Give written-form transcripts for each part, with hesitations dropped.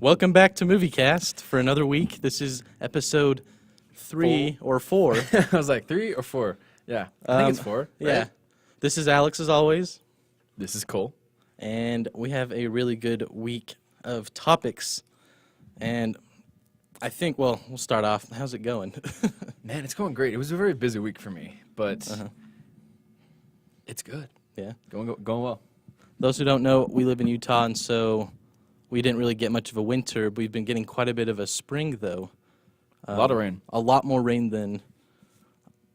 Welcome back to MovieCast for another week. This is episode 3 or 4. I was like 3 or 4. Yeah, I think it's 4. Right? Yeah. This is Alex as always. This is Cole. And we have a really good week of topics. And I think, well, we'll start off. How's it going? Man, it's going great. It was a very busy week for me, but it's good. Yeah. Going well. Those who don't know, we live in Utah, and so we didn't really get much of a winter. But we've been getting quite a bit of a spring, though. A lot of rain. A lot more rain than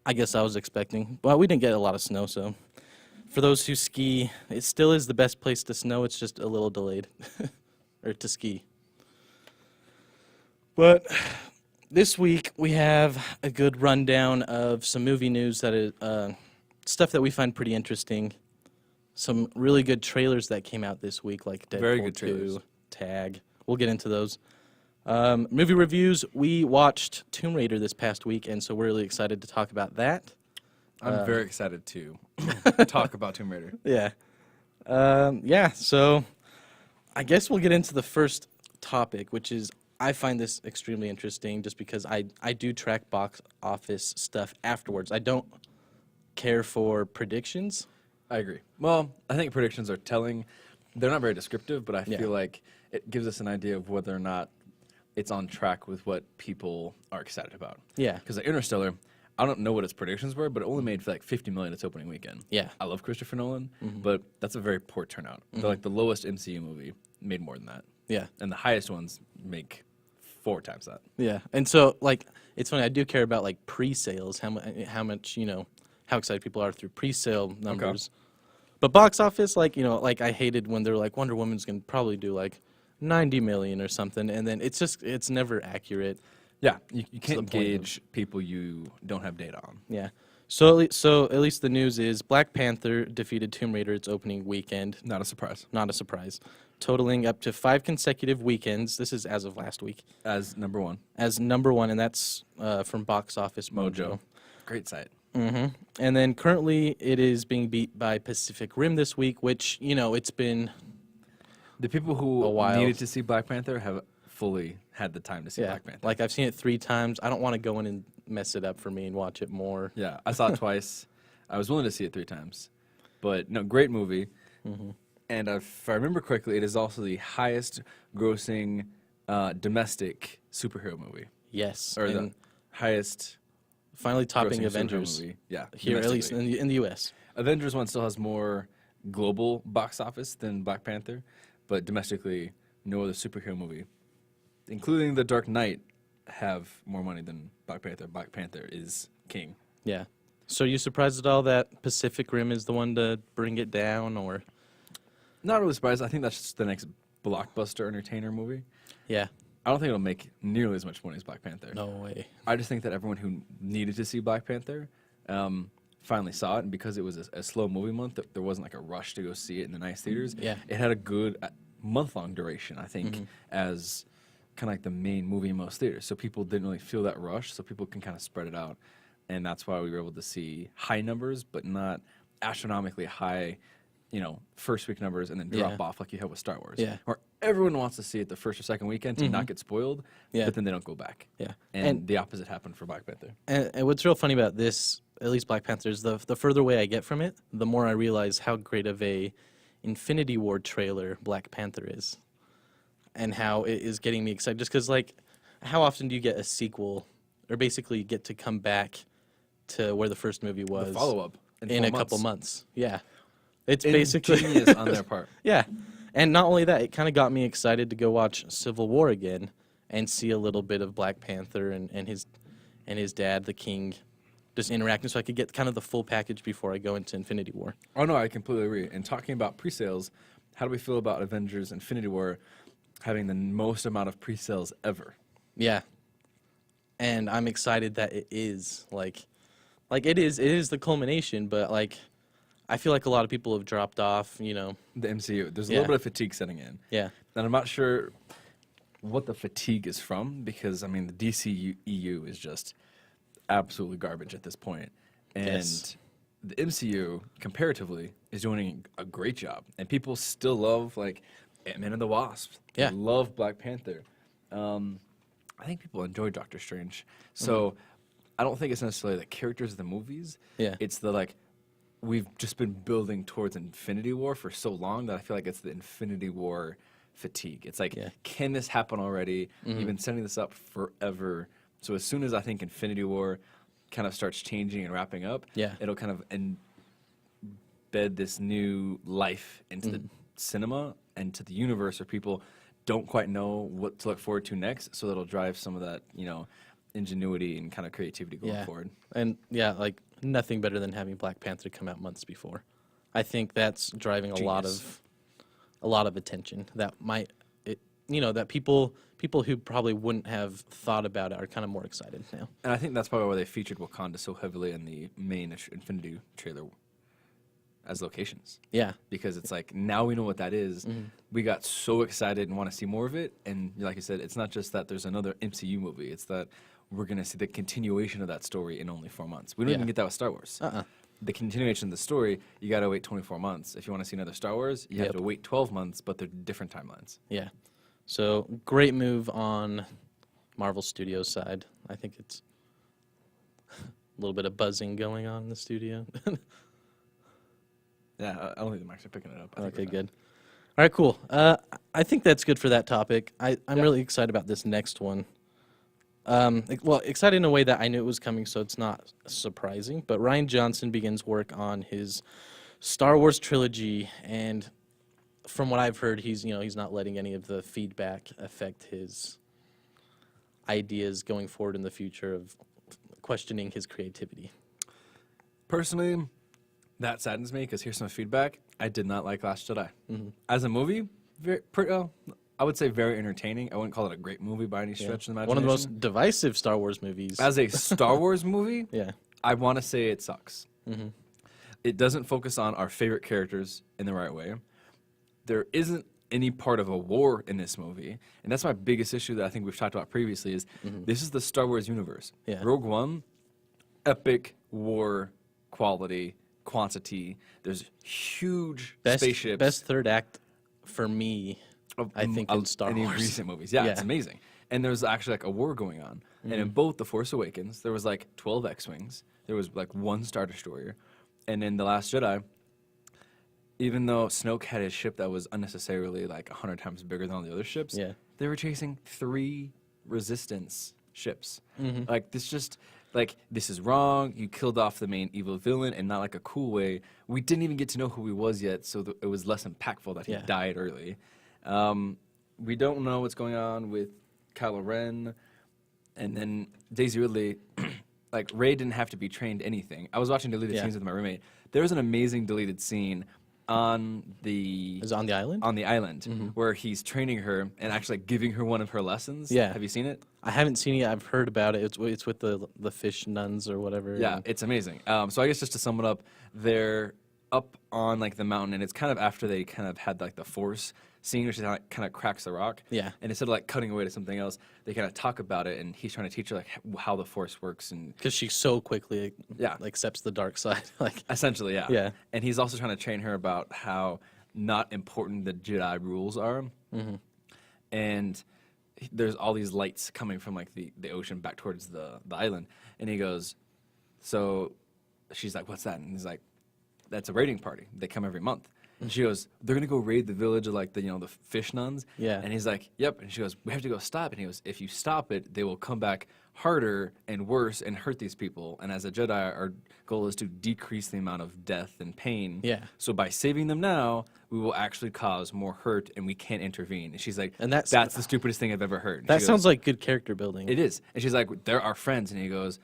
I guess I was expecting. Well, we didn't get a lot of snow, so for those who ski, it still is the best place to snow. It's just a little delayed, or to ski. But this week we have a good rundown of some movie news that is stuff that we find pretty interesting. Some really good trailers that came out this week, like Deadpool Very good 2, trailers. Tag. We'll get into those. Movie reviews, we watched Tomb Raider this past week, and so we're really excited to talk about that. I'm very excited to talk about Tomb Raider. Yeah, so I guess we'll get into the first topic, which is I find this extremely interesting just because I do track box office stuff afterwards. I don't care for predictions. I agree. Well, I think predictions are telling. They're not very descriptive, but I feel like it gives us an idea of whether or not it's on track with what people are excited about. Yeah. Because like Interstellar, I don't know what its predictions were, but it only made like $50 million its opening weekend. Yeah. I love Christopher Nolan, but that's a very poor turnout. Like the lowest MCU movie made more than that. Yeah. And the highest ones make 4 times that. Yeah. And so, like, it's funny, I do care about, like, pre-sales, how much, how excited people are through pre-sale numbers. Okay. But box office, like, like, I hated when they're like, Wonder Woman's going to probably do, like, 90 million or something, and then it's never accurate. Yeah, you can't gauge people you don't have data on. Yeah. So at least the news is Black Panther defeated Tomb Raider its opening weekend. Not a surprise. Not a surprise. Totaling up to 5 consecutive weekends. This is as of last week. As number one. As number one, and that's from Box Office Mojo. Great site. Mm-hmm. And then currently it is being beat by Pacific Rim this week, which, it's been the people who a while. Needed to see Black Panther have fully had the time to see Black Panther. Like, I've seen it 3 times. I don't want to go in and mess it up for me and watch it more. Yeah, I saw it twice. I was willing to see it 3 times. But, no, great movie. Mm-hmm. And if I remember correctly, it is also the highest grossing domestic superhero movie. Yes. Or the highest... Finally topping Avengers. Movie. Yeah. Here, at least in the U.S. Avengers one still has more global box office than Black Panther, but domestically, no other superhero movie, including The Dark Knight, have more money than Black Panther. Black Panther is king. Yeah. So are you surprised at all that Pacific Rim is the one to bring it down, or? Not really surprised. I think that's just the next blockbuster entertainer movie. Yeah. I don't think it'll make nearly as much money as Black Panther. No way. I just think that everyone who needed to see Black Panther finally saw it, and because it was a slow movie month, there wasn't like a rush to go see it in the nice theaters. Yeah. It had a good month-long duration, I think, as kind of like the main movie in most theaters. So people didn't really feel that rush, so people can kind of spread it out. And that's why we were able to see high numbers, but not astronomically high, first week numbers and then drop off like you have with Star Wars. Yeah. Where everyone wants to see it the first or second weekend to not get spoiled, Yeah. but then they don't go back. Yeah. And the opposite happened for Black Panther. And what's real funny about this, at least Black Panther, is the further away I get from it, the more I realize how great of a Infinity War trailer Black Panther is, and how it is getting me excited. Just because, like, how often do you get a sequel, or basically get to come back to where the first movie was? The follow-up in a couple months. Yeah. It's basically basically genius on their part. Yeah. And not only that, it kind of got me excited to go watch Civil War again and see a little bit of Black Panther and his dad, the King, just interacting, so I could get kind of the full package before I go into Infinity War. Oh, no, I completely agree. And talking about pre-sales, how do we feel about Avengers Infinity War having the most amount of pre-sales ever? Yeah. And I'm excited that it is. Like it is the culmination, but, like, I feel like a lot of people have dropped off, The MCU. There's a little bit of fatigue setting in. Yeah. And I'm not sure what the fatigue is from because, the DC EU is just absolutely garbage at this point. And the MCU, comparatively, is doing a great job. And people still love, like, Ant-Man and the Wasp. Yeah. They love Black Panther. I think people enjoy Doctor Strange. So I don't think it's necessarily the characters of the movies. Yeah. It's the like we've just been building towards Infinity War for so long that I feel like it's the Infinity War fatigue. It's like, can this happen already? You've been setting this up forever. So as soon as I think Infinity War kind of starts changing and wrapping up, it'll kind of embed this new life into the cinema and to the universe where people don't quite know what to look forward to next. So that'll drive some of that, ingenuity and kind of creativity going forward. And like nothing better than having Black Panther come out months before. I think that's driving a lot of attention that that people who probably wouldn't have thought about it are kind of more excited now. And I think that's probably why they featured Wakanda so heavily in the main Infinity trailer as locations. Yeah. Because it's like, now we know what that is. We got so excited and want to see more of it. And like I said, it's not just that there's another MCU movie. It's that we're going to see the continuation of that story in only 4 months. We don't even get that with Star Wars. The continuation of the story, you got to wait 24 months. If you want to see another Star Wars, you have to wait 12 months, but they're different timelines. Yeah. So great move on Marvel Studios side. I think it's a little bit of buzzing going on in the studio. Yeah, I don't think I'm actually picking it up. Okay, good. All right, cool. I think that's good for that topic. I'm really excited about this next one. Well, excited in a way that I knew it was coming, so it's not surprising. But Rian Johnson begins work on his Star Wars trilogy, and from what I've heard, he's not letting any of the feedback affect his ideas going forward in the future of questioning his creativity. Personally, that saddens me because here's some feedback. I did not like Last Jedi. As a movie, I would say very entertaining. I wouldn't call it a great movie by any stretch of the imagination. One of the most divisive Star Wars movies. As a Star Wars movie, I want to say it sucks. It doesn't focus on our favorite characters in the right way. There isn't any part of a war in this movie, and that's my biggest issue that I think we've talked about previously is this is the Star Wars universe. Rogue One, epic war quality, quantity. There's huge spaceships. Best third act for me, I think, in Star Wars. Wars. Recent movies. Yeah, it's amazing. And there's actually like a war going on. And in both The Force Awakens, there was like 12 X-Wings. There was like 1 Star Destroyer. And in The Last Jedi, even though Snoke had his ship that was unnecessarily like 100 times bigger than all the other ships, they were chasing 3 Resistance ships. Like this is wrong. You killed off the main evil villain and not like a cool way. We didn't even get to know who he was yet, so it was less impactful that he died early. We don't know what's going on with Kylo Ren, and then Daisy Ridley. Like, Rey didn't have to be trained anything. I was watching deleted scenes with my roommate. There was an amazing deleted scene on the... Is it on the island? On the island, where he's training her and actually giving her one of her lessons. Yeah. Have you seen it? I haven't seen it. I've heard about it. It's with the fish nuns or whatever. Yeah, it's amazing. So I guess just to sum it up, they're up on, like, the mountain, and it's kind of after they kind of had, like, the Force scene, which is like, kind of cracks the rock. Yeah. And instead of like cutting away to something else, they kind of talk about it, and he's trying to teach her like how the Force works, and because she so quickly accepts the dark side. Like essentially, yeah. Yeah. And he's also trying to train her about how not important the Jedi rules are. And there's all these lights coming from like the ocean back towards the island, and he goes, so she's like, what's that? And he's like, that's a raiding party. They come every month. And she goes, they're gonna go raid the village of like the fish nuns. Yeah. And he's like, yep. And she goes, we have to go stop it. And he goes, if you stop it, they will come back harder and worse and hurt these people. And as a Jedi, our goal is to decrease the amount of death and pain. Yeah. So by saving them now, we will actually cause more hurt, and we can't intervene. And she's like, and that's the stupidest thing I've ever heard. And that sounds like good character building. It is. And she's like, they're our friends. And he goes,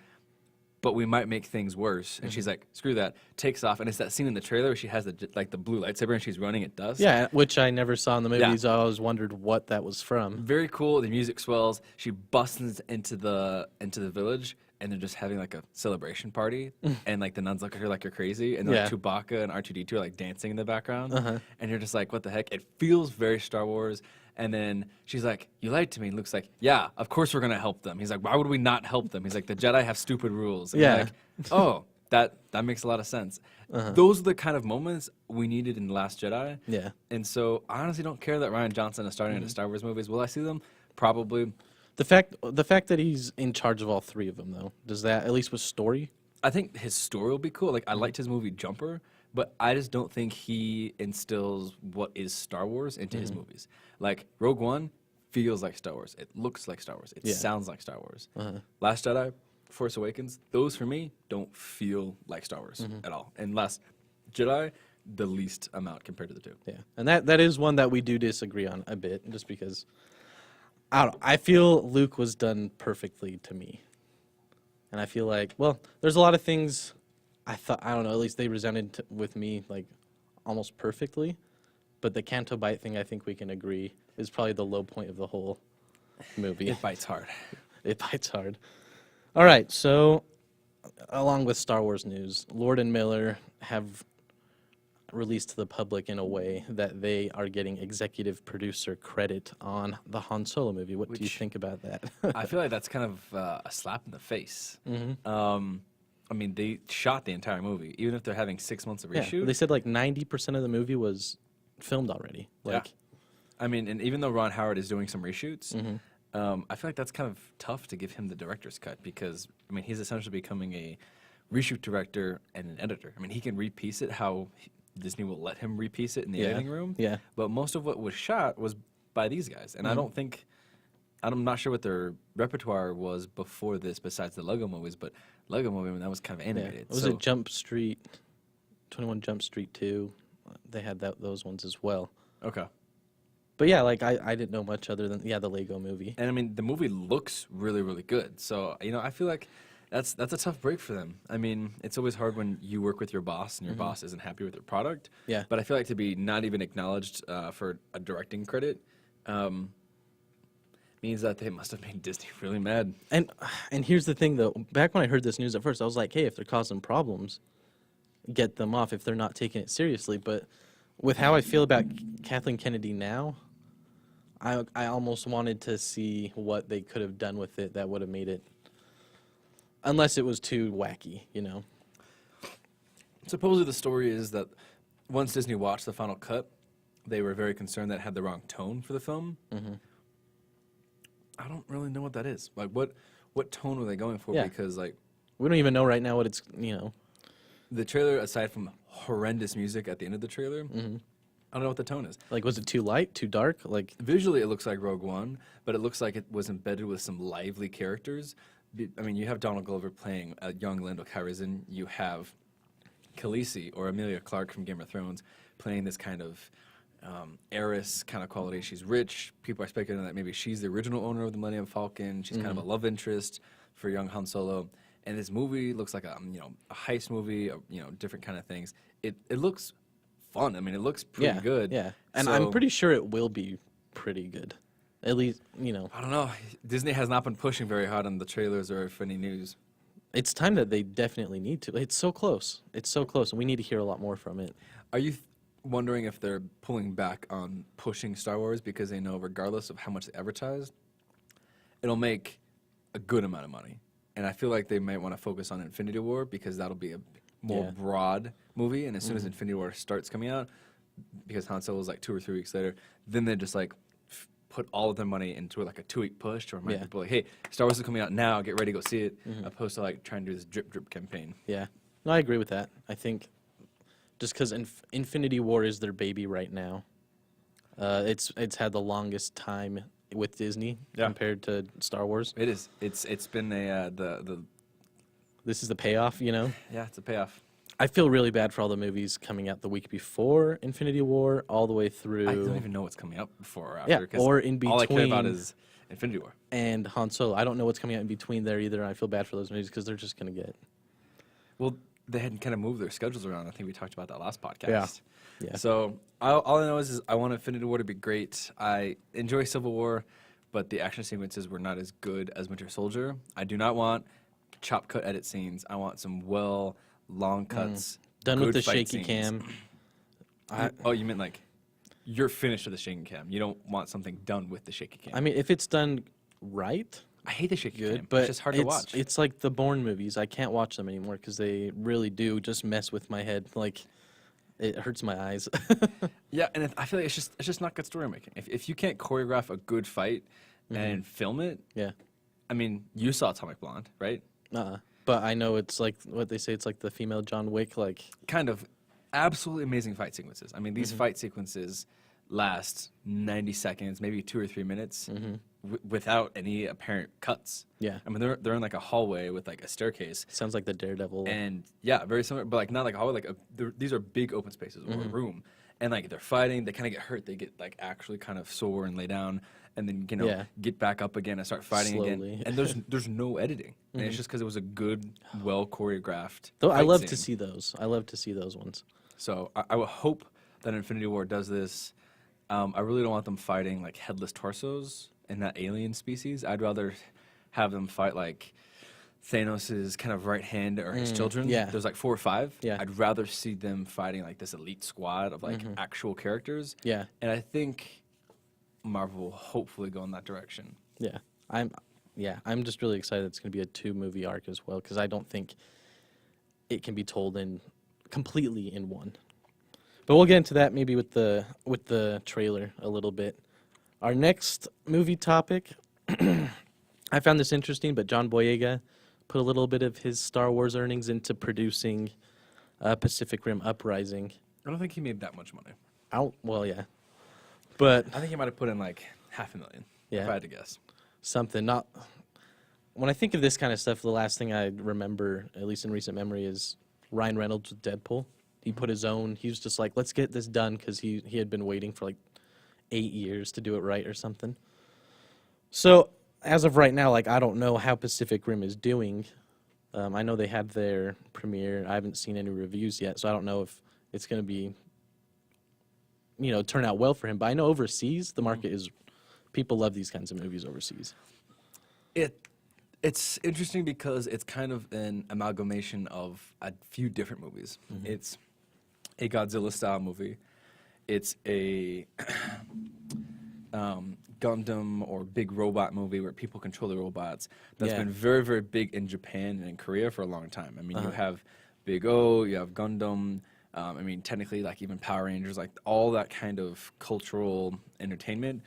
but we might make things worse. And she's like, screw that, takes off. And it's that scene in the trailer where she has the blue lightsaber and she's running at dusk. Yeah, which I never saw in the movies. I always wondered what that was from. Very cool. The music swells. She busts into the village, and they're just having like a celebration party. And like the nuns look at her like you're crazy. And like Chewbacca and R2-D2 are like dancing in the background. And you're just like, what the heck? It feels very Star Wars. And then she's like, you lied to me. And Luke's like, yeah, of course we're going to help them. He's like, why would we not help them? He's like, the Jedi have stupid rules. And you're like, oh, That makes a lot of sense. Those are the kind of moments we needed in The Last Jedi. Yeah. And so I honestly don't care that Ryan Johnson is starting into Star Wars movies. Will I see them? Probably. The fact that he's in charge of all three of them, though, does that, at least with story? I think his story will be cool. Like, I liked his movie Jumper, but I just don't think he instills what is Star Wars into his movies. Like, Rogue One feels like Star Wars. It looks like Star Wars. It sounds like Star Wars. Last Jedi, Force Awakens, those for me don't feel like Star Wars at all. And Last Jedi, the least amount compared to the two. Yeah, and that is one that we do disagree on a bit, just because I don't know, I feel Luke was done perfectly to me, and I feel like, well, there's a lot of things I don't know, at least they resounded with me like almost perfectly, but the Canto Bite thing, I think we can agree, is probably the low point of the whole movie. It bites hard. It bites hard. All right, so along with Star Wars news, Lord and Miller have released to the public in a way that they are getting executive producer credit on the Han Solo movie. What do you think about that? I feel like that's kind of a slap in the face. I mean, they shot the entire movie, even if they're having 6 months of Yeah, reshoot. they said like 90% of the movie was filmed already. Like, Yeah. I mean, and even though Ron Howard is doing some reshoots, I feel like that's kind of tough to give him the director's cut because, I mean, he's essentially becoming a reshoot director and an editor. I mean, he can repiece it how Disney will let him repiece it in the editing room. Yeah. But most of what was shot was by these guys. And I don't think, I'm not sure what their repertoire was before this besides the Lego movies, but Lego movie, I mean, that was kind of yeah. animated. Was it Jump Street, 21 Jump Street 2? They had those ones as well. Okay. But yeah, like I didn't know much other than the Lego movie. And I mean, the movie looks really, really good. So, you know, I feel like that's a tough break for them. I mean, it's always hard when you work with your boss and your boss isn't happy with your product. Yeah. But I feel like to be not even acknowledged for a directing credit means that they must have made Disney really mad. And here's the thing though, back when I heard this news at first, I was like, hey, if they're causing problems, get them off if they're not taking it seriously. But with how I feel about Kathleen Kennedy now, I almost wanted to see what they could have done with it that would have made it, unless it was too wacky, you know. Supposedly the story is that once Disney watched the final cut, they were very concerned that it had the wrong tone for the film. I don't really know what that is. Like, what tone were they going for? Yeah. Because, like, We don't even know right now what it's, you know. the trailer, aside from horrendous music at the end of the trailer, I don't know what the tone is. Like, was it too light, too dark? Like, Visually, it looks like Rogue One, but it looks like it was embedded with some lively characters. I mean, you have Donald Glover playing a young Lando Calrissian. You have Khaleesi, or Emilia Clarke from Game of Thrones, playing this kind of heiress kind of quality. She's rich. People are speculating that maybe she's the original owner of the Millennium Falcon. She's kind of a love interest for young Han Solo. And this movie looks like a heist movie, different kind of things. It looks fun. I mean, it looks pretty good. Yeah, and So, I'm pretty sure it will be pretty good. At least, I don't know. Disney has not been pushing very hard on the trailers or if any news. it's time that they definitely need to. It's so close. It's so close, and we need to hear a lot more from it. Are you wondering if they're pulling back on pushing Star Wars because they know regardless of how much they advertise, it'll make a good amount of money? And I feel like they might want to focus on Infinity War because that'll be a more broad movie. And as soon as Infinity War starts coming out, because Han Solo is like 2 or 3 weeks later, then they just like put all of their money into like a 2-week push to remind people like, hey, Star Wars is coming out now, get ready to go see it, opposed to like trying to do this drip campaign. Yeah, no, I agree with that. I think just because Infinity War is their baby right now, it's had the longest time with Disney compared to Star Wars. It is. It's been the This is the payoff, you know. yeah, it's a payoff. I feel really bad for all the movies coming out the week before Infinity War, all the way through. I don't even know what's coming out before or after. Yeah, 'cause or in all I care about between. is Infinity War. And Han Solo. I don't know what's coming out in between there either. And I feel bad for those movies because they're just going to get. Well, they had kind of moved their schedules around. I think we talked about that last podcast. Yeah. So all I know is I want Infinity War to be great. I enjoy Civil War, but the action sequences were not as good as Winter Soldier. I do not want chop cut edit scenes. I want some long cuts. Done with good the fight shaky scenes. cam. You meant like you're finished with the shaky cam. You don't want something done with the shaky cam. I mean, if it's done right, I hate the shaky good, cam. but It's just hard to watch. It's like the Bourne movies. I can't watch them anymore because they really do just mess with my head. Like, it hurts my eyes. Yeah, and I feel like it's just not good story making. If you can't choreograph a good fight and film it, Yeah. I mean, you saw Atomic Blonde, right? But I know it's like what they say. It's like the female John Wick. Like, Kind of absolutely amazing fight sequences. I mean, these fight sequences last 90 seconds, maybe 2 or 3 minutes, without any apparent cuts. yeah, I mean, they're in like a hallway with like a staircase, sounds like the Daredevil. and yeah, very similar, but like not like a hallway. Like these are big open spaces or a room, and like they're fighting. They kind of get hurt. They get like actually kind of sore and lay down, and then Yeah. get back up again and start fighting Slowly. again. And there's no editing, and it's just because it was a good, well choreographed. Though I fight love scene. to see those. I love to see those ones. So I would hope that Infinity War does this. I really don't want them fighting like headless torsos and that alien species. I'd rather have them fight like Thanos' kind of right hand or his children. yeah. There's like 4 or 5. Yeah. I'd rather see them fighting like this elite squad of like actual characters. Yeah, And I think Marvel will hopefully go in that direction. yeah. I'm just really excited. It's going to be a 2-movie arc as well because I don't think it can be told in completely in one. But we'll get into that maybe with the trailer a little bit. Our next movie topic, I found this interesting, but John Boyega put a little bit of his Star Wars earnings into producing Pacific Rim Uprising. I don't think he made that much money. Well, yeah, but I think he might have put in like $500,000. Yeah. If I had to guess. something not. When I think of this kind of stuff, the last thing I remember, at least in recent memory, is Ryan Reynolds with Deadpool. He put his own. He was just like, let's get this done because he had been waiting for like 8 years to do it right or something. So as of right now, like I don't know how Pacific Rim is doing. I know they had their premiere. I haven't seen any reviews yet, so I don't know if it's going to be, turn out well for him. But I know overseas the market is, people love these kinds of movies overseas. It's interesting because it's kind of an amalgamation of a few different movies. It's a Godzilla-style movie. It's a Gundam or big robot movie where people control the robots. That's Yeah. been very, very big in Japan and in Korea for a long time. I mean, you have Big O, you have Gundam. I mean, technically, like even Power Rangers, like all that kind of cultural entertainment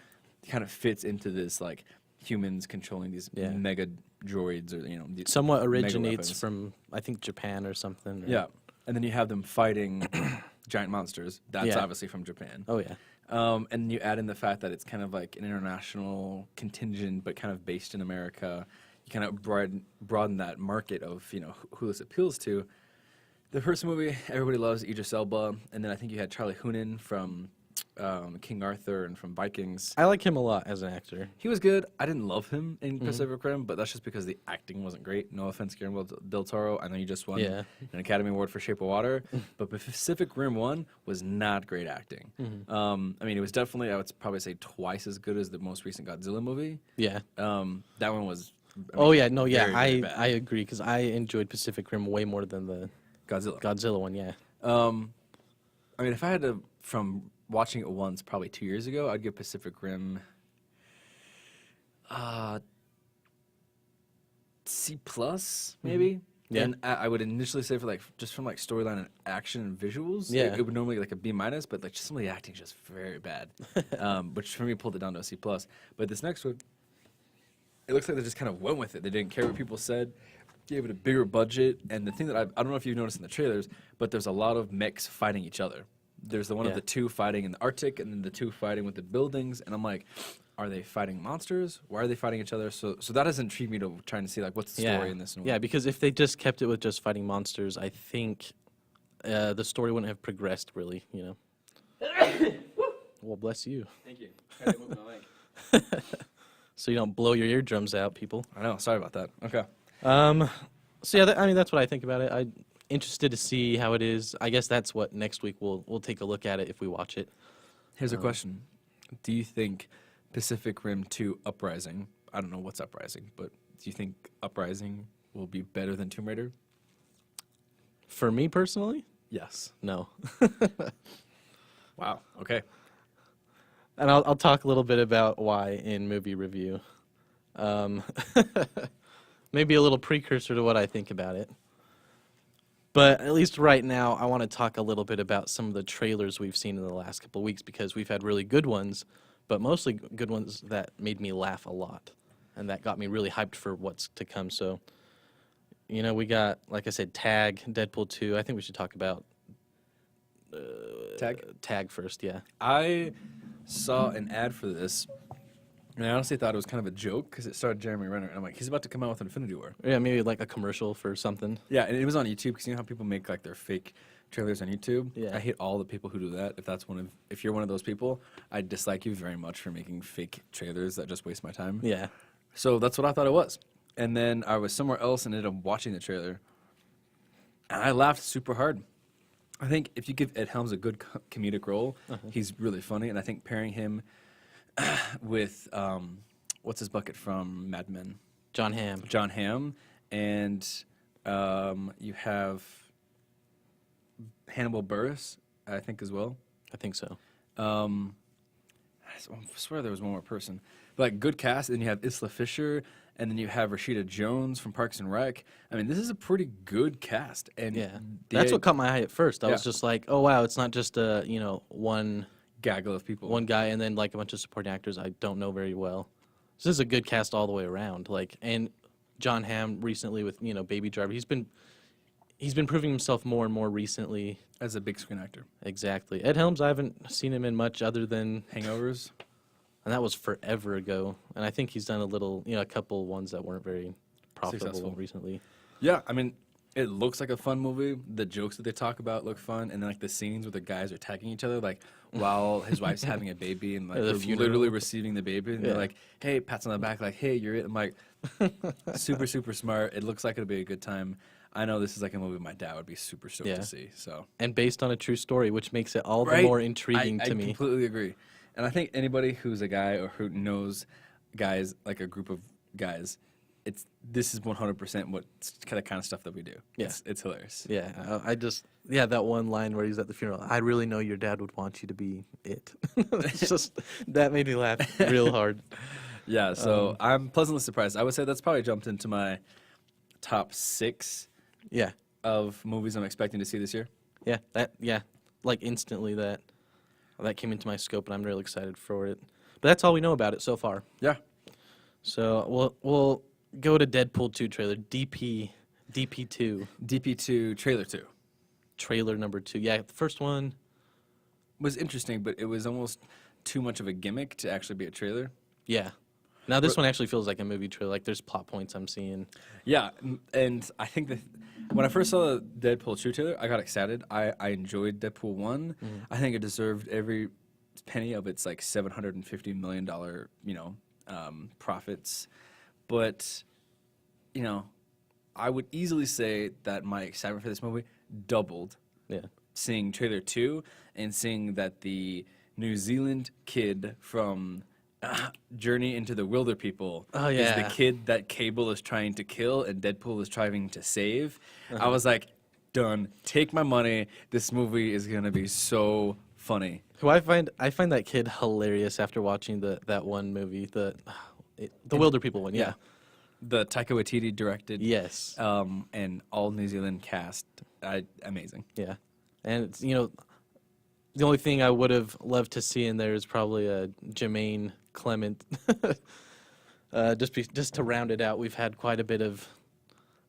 kind of fits into this like humans controlling these Yeah. mega droids or these Somewhat mega originates weapons. from, I think, Japan or something. or- Yeah, and then you have them fighting giant monsters. That's Yeah. obviously from Japan. Oh, yeah. And you add in the fact that it's kind of like an international contingent, but kind of based in America. You kind of broaden that market of who this appeals to. The first movie everybody loves, Idris Elba, and then I think you had Charlie Hunnam from King Arthur and from Vikings. I like him a lot as an actor. He was good. I didn't love him in Pacific Rim, but that's just because the acting wasn't great. No offense, Guillermo del Toro. I know you just won Yeah. an Academy Award for Shape of Water, but Pacific Rim 1 was not great acting. I mean, it was definitely, I would probably say, twice as good as the most recent Godzilla movie. Yeah. That one was. Oh, yeah. No, yeah. very, very bad. I agree because I enjoyed Pacific Rim way more than the Godzilla. Godzilla one, yeah. I mean, if I had to, from watching it once, probably 2 years ago, I'd give Pacific Rim C plus maybe. Yeah. And I would initially say for just from storyline and action and visuals, Yeah. it would normally like a B minus, but like just some of the acting is just very bad, which for me pulled it down to a C plus. But this next one, it looks like they just kind of went with it. They didn't care what people said. Gave it a bigger budget, and the thing that I don't know if you've noticed in the trailers, but there's a lot of mechs fighting each other. There's the one of Yeah. the two fighting in the Arctic, and then the two fighting with the buildings, and I'm like, are they fighting monsters? Why are they fighting each other? So that has intrigued me to trying to see like what's the story in this. Yeah, because if they just kept it with just fighting monsters, I think the story wouldn't have progressed really, Well, bless you. Thank you. Try to move my mic. So you don't blow your eardrums out, people. I know. Sorry about that. Okay. So yeah, I mean that's what I think about it. I'm interested to see how it is. I guess that's what next week we'll take a look at it if we watch it. Here's a question: do you think Pacific Rim 2 Uprising? I don't know what's Uprising, but do you think Uprising will be better than Tomb Raider? For me personally, Yes. no. Wow. Okay. And I'll talk a little bit about why in movie review. Um, maybe a little precursor to what I think about it. But at least right now, I want to talk a little bit about some of the trailers we've seen in the last couple of weeks because we've had really good ones, but mostly good ones that made me laugh a lot and that got me really hyped for what's to come. So, we got, like I said, Tag, Deadpool 2. I think we should talk about Tag first, yeah. I saw an ad for this, and I honestly thought it was kind of a joke because it started Jeremy Renner, and I'm like, he's about to come out with Infinity War. Yeah, maybe like a commercial for something. Yeah, and it was on YouTube because you know how people make like their fake trailers on YouTube. Yeah. I hate all the people who do that. If you're one of those people, I dislike you very much for making fake trailers that just waste my time. Yeah. So that's what I thought it was. And then I was somewhere else and ended up watching the trailer, and I laughed super hard. I think if you give Ed Helms a good comedic role, he's really funny, and I think pairing him with what's his bucket from Mad Men? John Hamm. John Hamm, and you have Hannibal Buress, I think, as well. I think so. I swear there was one more person. But like good cast, and you have Isla Fisher, and then you have Rashida Jones from Parks and Rec. I mean, this is a pretty good cast, and Yeah. That's what caught my eye at first. I was Yeah. just like, oh, wow, it's not just one gaggle of people. one guy and then like a bunch of supporting actors I don't know very well. So this is a good cast all the way around. And John Hamm recently with Baby Driver, he's been proving himself more and more recently. As a big screen actor. Exactly. Ed Helms, I haven't seen him in much other than Hangovers. and that was forever ago. And I think he's done a couple ones that weren't very profitable Successful. recently. Yeah, I mean, it looks like a fun movie. The jokes that they talk about look fun, and then like the scenes where the guys are attacking each other, like while his wife's having a baby, and like The they're funeral. literally receiving the baby, and Yeah. they're like, "Hey," pats on the back, like, "Hey, you're it." I'm like, super super smart. It looks like it'll be a good time. I know this is like a movie my dad would be super stoked Yeah. to see. So And based on a true story, which makes it all the Right? more intriguing I to me. completely agree, and I think anybody who's a guy or who knows guys, like a group of guys, this is 100% what kind of stuff that we do. Yeah. It's hilarious. Yeah, that one line where he's at the funeral. I really know your dad would want you to be it. It's just that made me laugh real hard. Yeah, so I'm pleasantly surprised. I would say that's probably jumped into my top 6 Yeah, of movies I'm expecting to see this year. like instantly that came into my scope, and I'm really excited for it. But that's all we know about it so far. Yeah. So we'll go to Deadpool 2 trailer, DP2 DP2 trailer 2 trailer number 2. Yeah, the first one. was interesting, but it was almost too much of a gimmick to actually be a trailer. Yeah. Now this one actually feels like a movie trailer. Like there's plot points I'm seeing. Yeah, and I think that when I first saw the Deadpool 2 trailer, I got excited. I enjoyed Deadpool 1. I think it deserved every penny of its like $750 million, profits. But, I would easily say that my excitement for this movie doubled Yeah. seeing trailer 2 and seeing that the New Zealand kid from Journey into the Wilder People Oh, is yeah. the kid that Cable is trying to kill and Deadpool is trying to save. I was like, done. Take my money. This movie is going to be so funny. Who I find that kid hilarious after watching that one movie, the Wilder People one. Yeah. The Taika Waititi directed. Yes. And all New Zealand cast. Amazing. Yeah. And it's, the only thing I would have loved to see in there is probably a Jermaine Clement. Just to round it out, we've had quite a bit of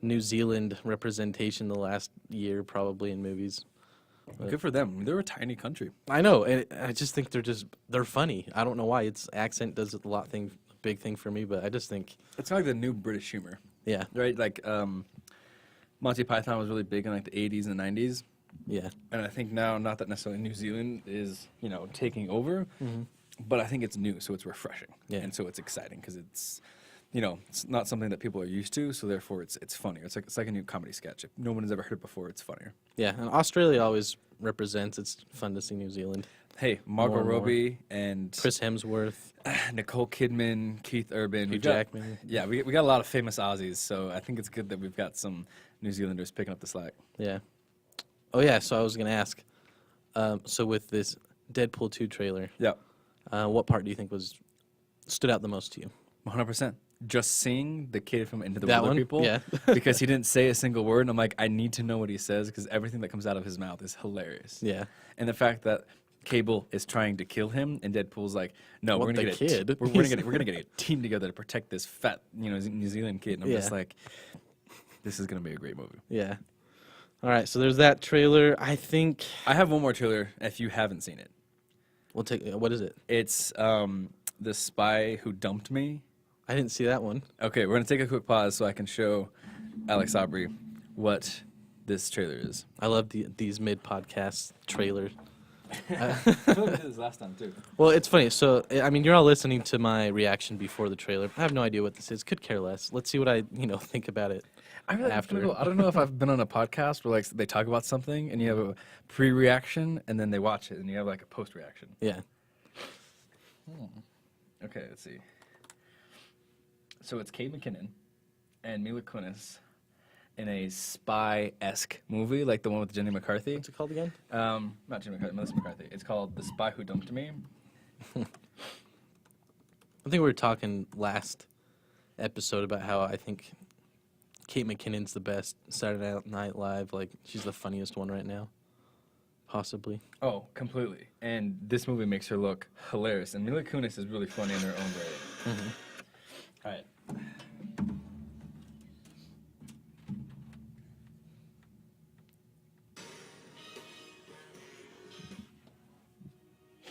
New Zealand representation the last year, probably in movies. Good for them. They're a tiny country. I know, and I just think they're funny. I don't know why. Its accent does a big thing for me, but I just think It's kind of like the new British humor. yeah, Right? Like, Monty Python was really big in like the 80s and the 90s. yeah, And I think now, not that necessarily New Zealand is, taking over, but I think it's new, so it's refreshing. Yeah. And so it's exciting because it's, it's not something that people are used to, so therefore it's funnier. It's like a new comedy sketch. If no one has ever heard it before, it's funnier. yeah. And Australia always represents. It's fun to see New Zealand. Hey, Margot More and more. Robbie and Chris Hemsworth, Nicole Kidman, Keith Urban. Hugh We've got- Jackman. Yeah, we got a lot of famous Aussies, so I think it's good that we've got some New Zealanders picking up the slack. Yeah. Oh yeah. So I was gonna ask. So with this Deadpool 2 trailer, Yeah. what part do you think stood out the most to you? 100%. just seeing the kid from Into the That Wilder one? People, Yeah. because he didn't say a single word, and I'm like, I need to know what he says because everything that comes out of his mouth is hilarious. Yeah. And the fact that Cable is trying to kill him, and Deadpool's like, "No, What, we're gonna the get kid? we're gonna get a team together to protect this fat, New Zealand kid." And I'm just Yeah. like, this is gonna be a great movie. Yeah. All right, so there's that trailer. I think I have one more trailer if you haven't seen it. we'll take. What is it? It's The Spy Who Dumped Me. I didn't see that one. Okay, we're gonna take a quick pause so I can show Alex Aubrey what this trailer is. I love these mid-podcast trailers. I feel like we did this last time too. Well, it's funny. So, I mean, you're all listening to my reaction before the trailer. I have no idea what this is. Could care less. Let's see what I, think about it. I really After. I don't know if I've been on a podcast where like they talk about something and you have a pre-reaction and then they watch it and you have like a post-reaction. Yeah. Okay, let's see. So it's Kate McKinnon and Mila Kunis in a spy-esque movie, like the one with Jenny McCarthy. What's it called again? Not Jenny McCarthy, Melissa McCarthy. It's called The Spy Who Dumped Me. I think we were talking last episode about how I think Kate McKinnon's the best Saturday Night Live. Like, she's the funniest one right now. Possibly. Oh, completely. And this movie makes her look hilarious. And Mila Kunis is really funny in her own way. Mm-hmm. All right.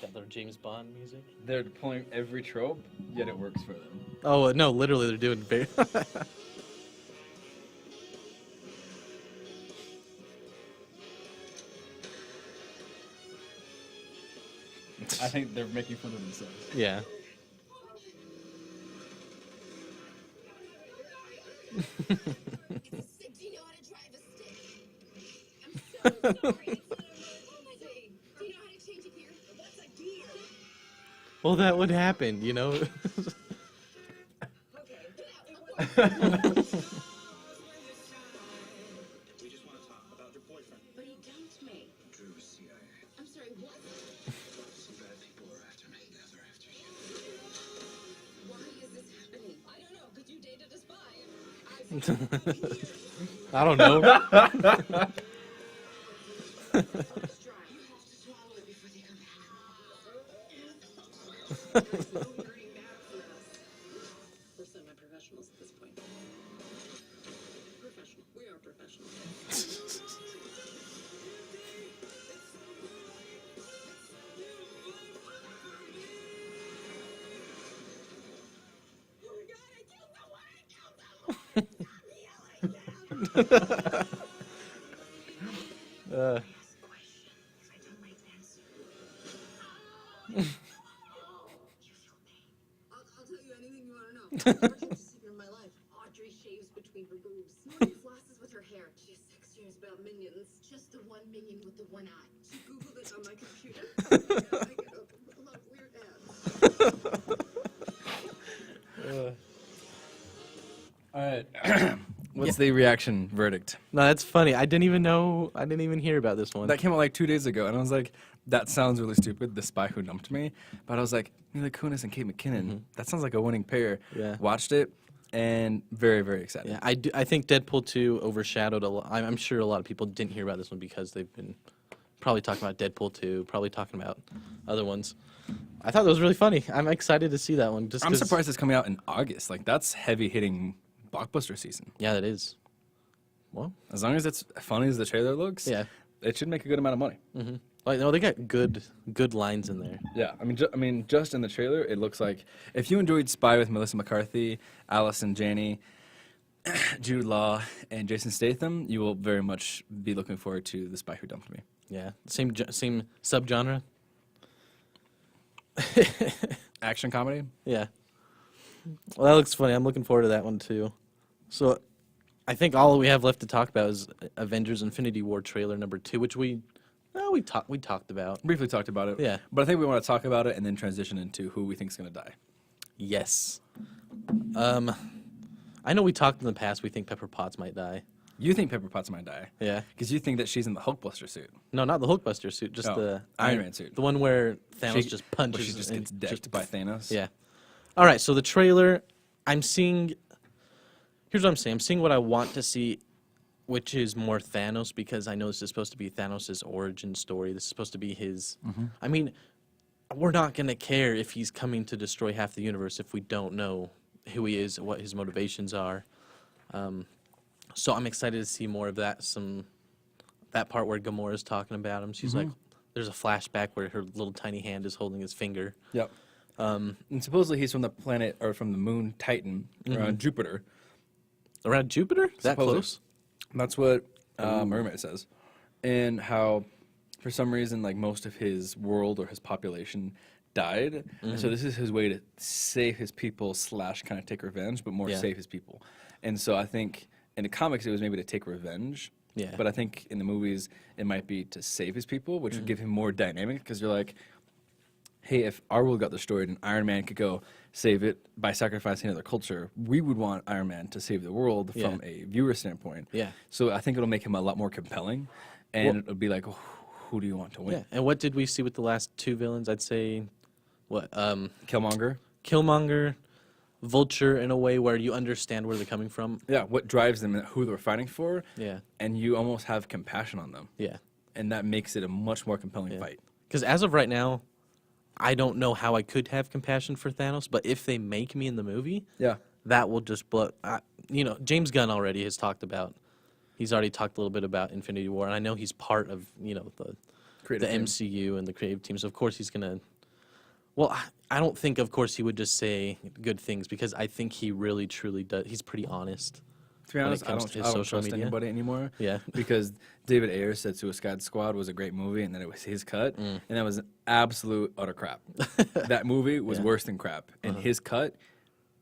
Got their James Bond music. They're pulling every trope, yet it works for them. Oh, no, literally, they're doing very... I think they're making fun of themselves. Yeah. Do you know how to drive a stick? I'm so sorry. Oh my God. Do you know how to change a gear? What's a gear? Well, that would happen, Okay. We just want to talk about your boyfriend. But he dumped me. Drew, CIA. I'm sorry, what? Some bad people are after me. Now they're after you. Why is this happening? I don't know, because you dated a spy. I don't know. You have to swallow it before they come back. There's no burning back for us. We're semi-professionals at this point. Professional. We are professionals. Oh my God, I killed someone! I killed someone! Stop yelling now! Ask questions. I don't like answers. You feel pain. I'll tell you anything you want to know. Origins secret of my life. Audrey shaves between her boobs. Morty flosses with her hair. She has sex dreams about minions. Just the one minion with the one eye. She googled it on my computer. I get a lot of weird ads. All right. What's the reaction verdict? No, that's funny. I didn't even hear about this one. That came out like 2 days ago, and I was like, that sounds really stupid, The Spy Who Dumped Me. But I was like, Mila Kunis and Kate McKinnon, that sounds like a winning pair. Yeah. Watched it, and very, very excited. Yeah, I think Deadpool 2 overshadowed a lot. I'm sure a lot of people didn't hear about this one because they've been probably talking about Deadpool 2, probably talking about other ones. I thought that was really funny. I'm excited to see that one. Just I'm 'cause- surprised it's coming out in August. Like, that's heavy-hitting blockbuster season. Yeah, that is. Well, As long as it's funny as the trailer looks, yeah. it should make a good amount of money. Mm-hmm. Like, no, they got good lines in there. Yeah, I mean, just in the trailer, it looks like if you enjoyed Spy with Melissa McCarthy, Allison Janney, Jude Law, and Jason Statham, you will very much be looking forward to The Spy Who Dumped Me. Yeah, same subgenre. Action comedy. Yeah. Well, that looks funny. I'm looking forward to that one too. So, I think all we have left to talk about is Avengers: Infinity War trailer number 2, which we talked about. Briefly talked about it. Yeah. But I think we want to talk about it and then transition into who we think is going to die. Yes. I know we talked in the past. We think Pepper Potts might die. You think Pepper Potts might die Yeah. because you think that she's in the Hulkbuster suit. No, not the Hulkbuster suit. Just Oh, the Iron Man suit. The one where Thanos She- just punches. Where she just and gets decked by Thanos. Yeah. All right. So the trailer, I'm seeing. Here's what I'm saying. I'm seeing what I want to see, which is more Thanos, because I know this is supposed to be Thanos' origin story. This is supposed to be his. I mean, we're not gonna care if he's coming to destroy half the universe if we don't know who he is, what his motivations are. So I'm excited to see more of that. That part where Gamora's talking about him. She's like, there's a flashback where her little tiny hand is holding his finger. Yep. And supposedly he's from the planet or from the moon Titan around Jupiter. Around Jupiter? That Supposedly. close? That's what my roommate says. And how, for some reason, like most of his world or his population died. And so this is his way to save his people / kind of take revenge, but more Yeah. save his people. And so I think in the comics it was maybe to take revenge. Yeah. But I think in the movies it might be to save his people, which would give him more dynamic because you're like, hey, if our world got destroyed and Iron Man could go save it by sacrificing another culture, we would want Iron Man to save the world Yeah. from a viewer standpoint. Yeah. So I think it'll make him a lot more compelling, and it'll be like, who do you want to win? Yeah. And what did we see with the last two villains? I'd say, Killmonger. Killmonger, Vulture, in a way where you understand where they're coming from. Yeah, what drives them and who they're fighting for, Yeah. and you almost have compassion on them, Yeah. and that makes it a much more compelling Yeah. fight. Because as of right now, I don't know how I could have compassion for Thanos, but if they make me in the movie, Yeah. that will just blow. James Gunn already has talked about. He's already talked a little bit about Infinity War, and I know he's part of the Creative team. MCU and the creative team. So of course he's gonna. Well, I don't think, of course, he would just say good things because I think he really, truly does. He's pretty honest. To be when it honest, comes to his I don't social trust media. anybody anymore. Yeah. Because David Ayer said Suicide Squad was a great movie, and then it was his cut, and that was absolute utter crap. That movie was Yeah. worse than crap, and his cut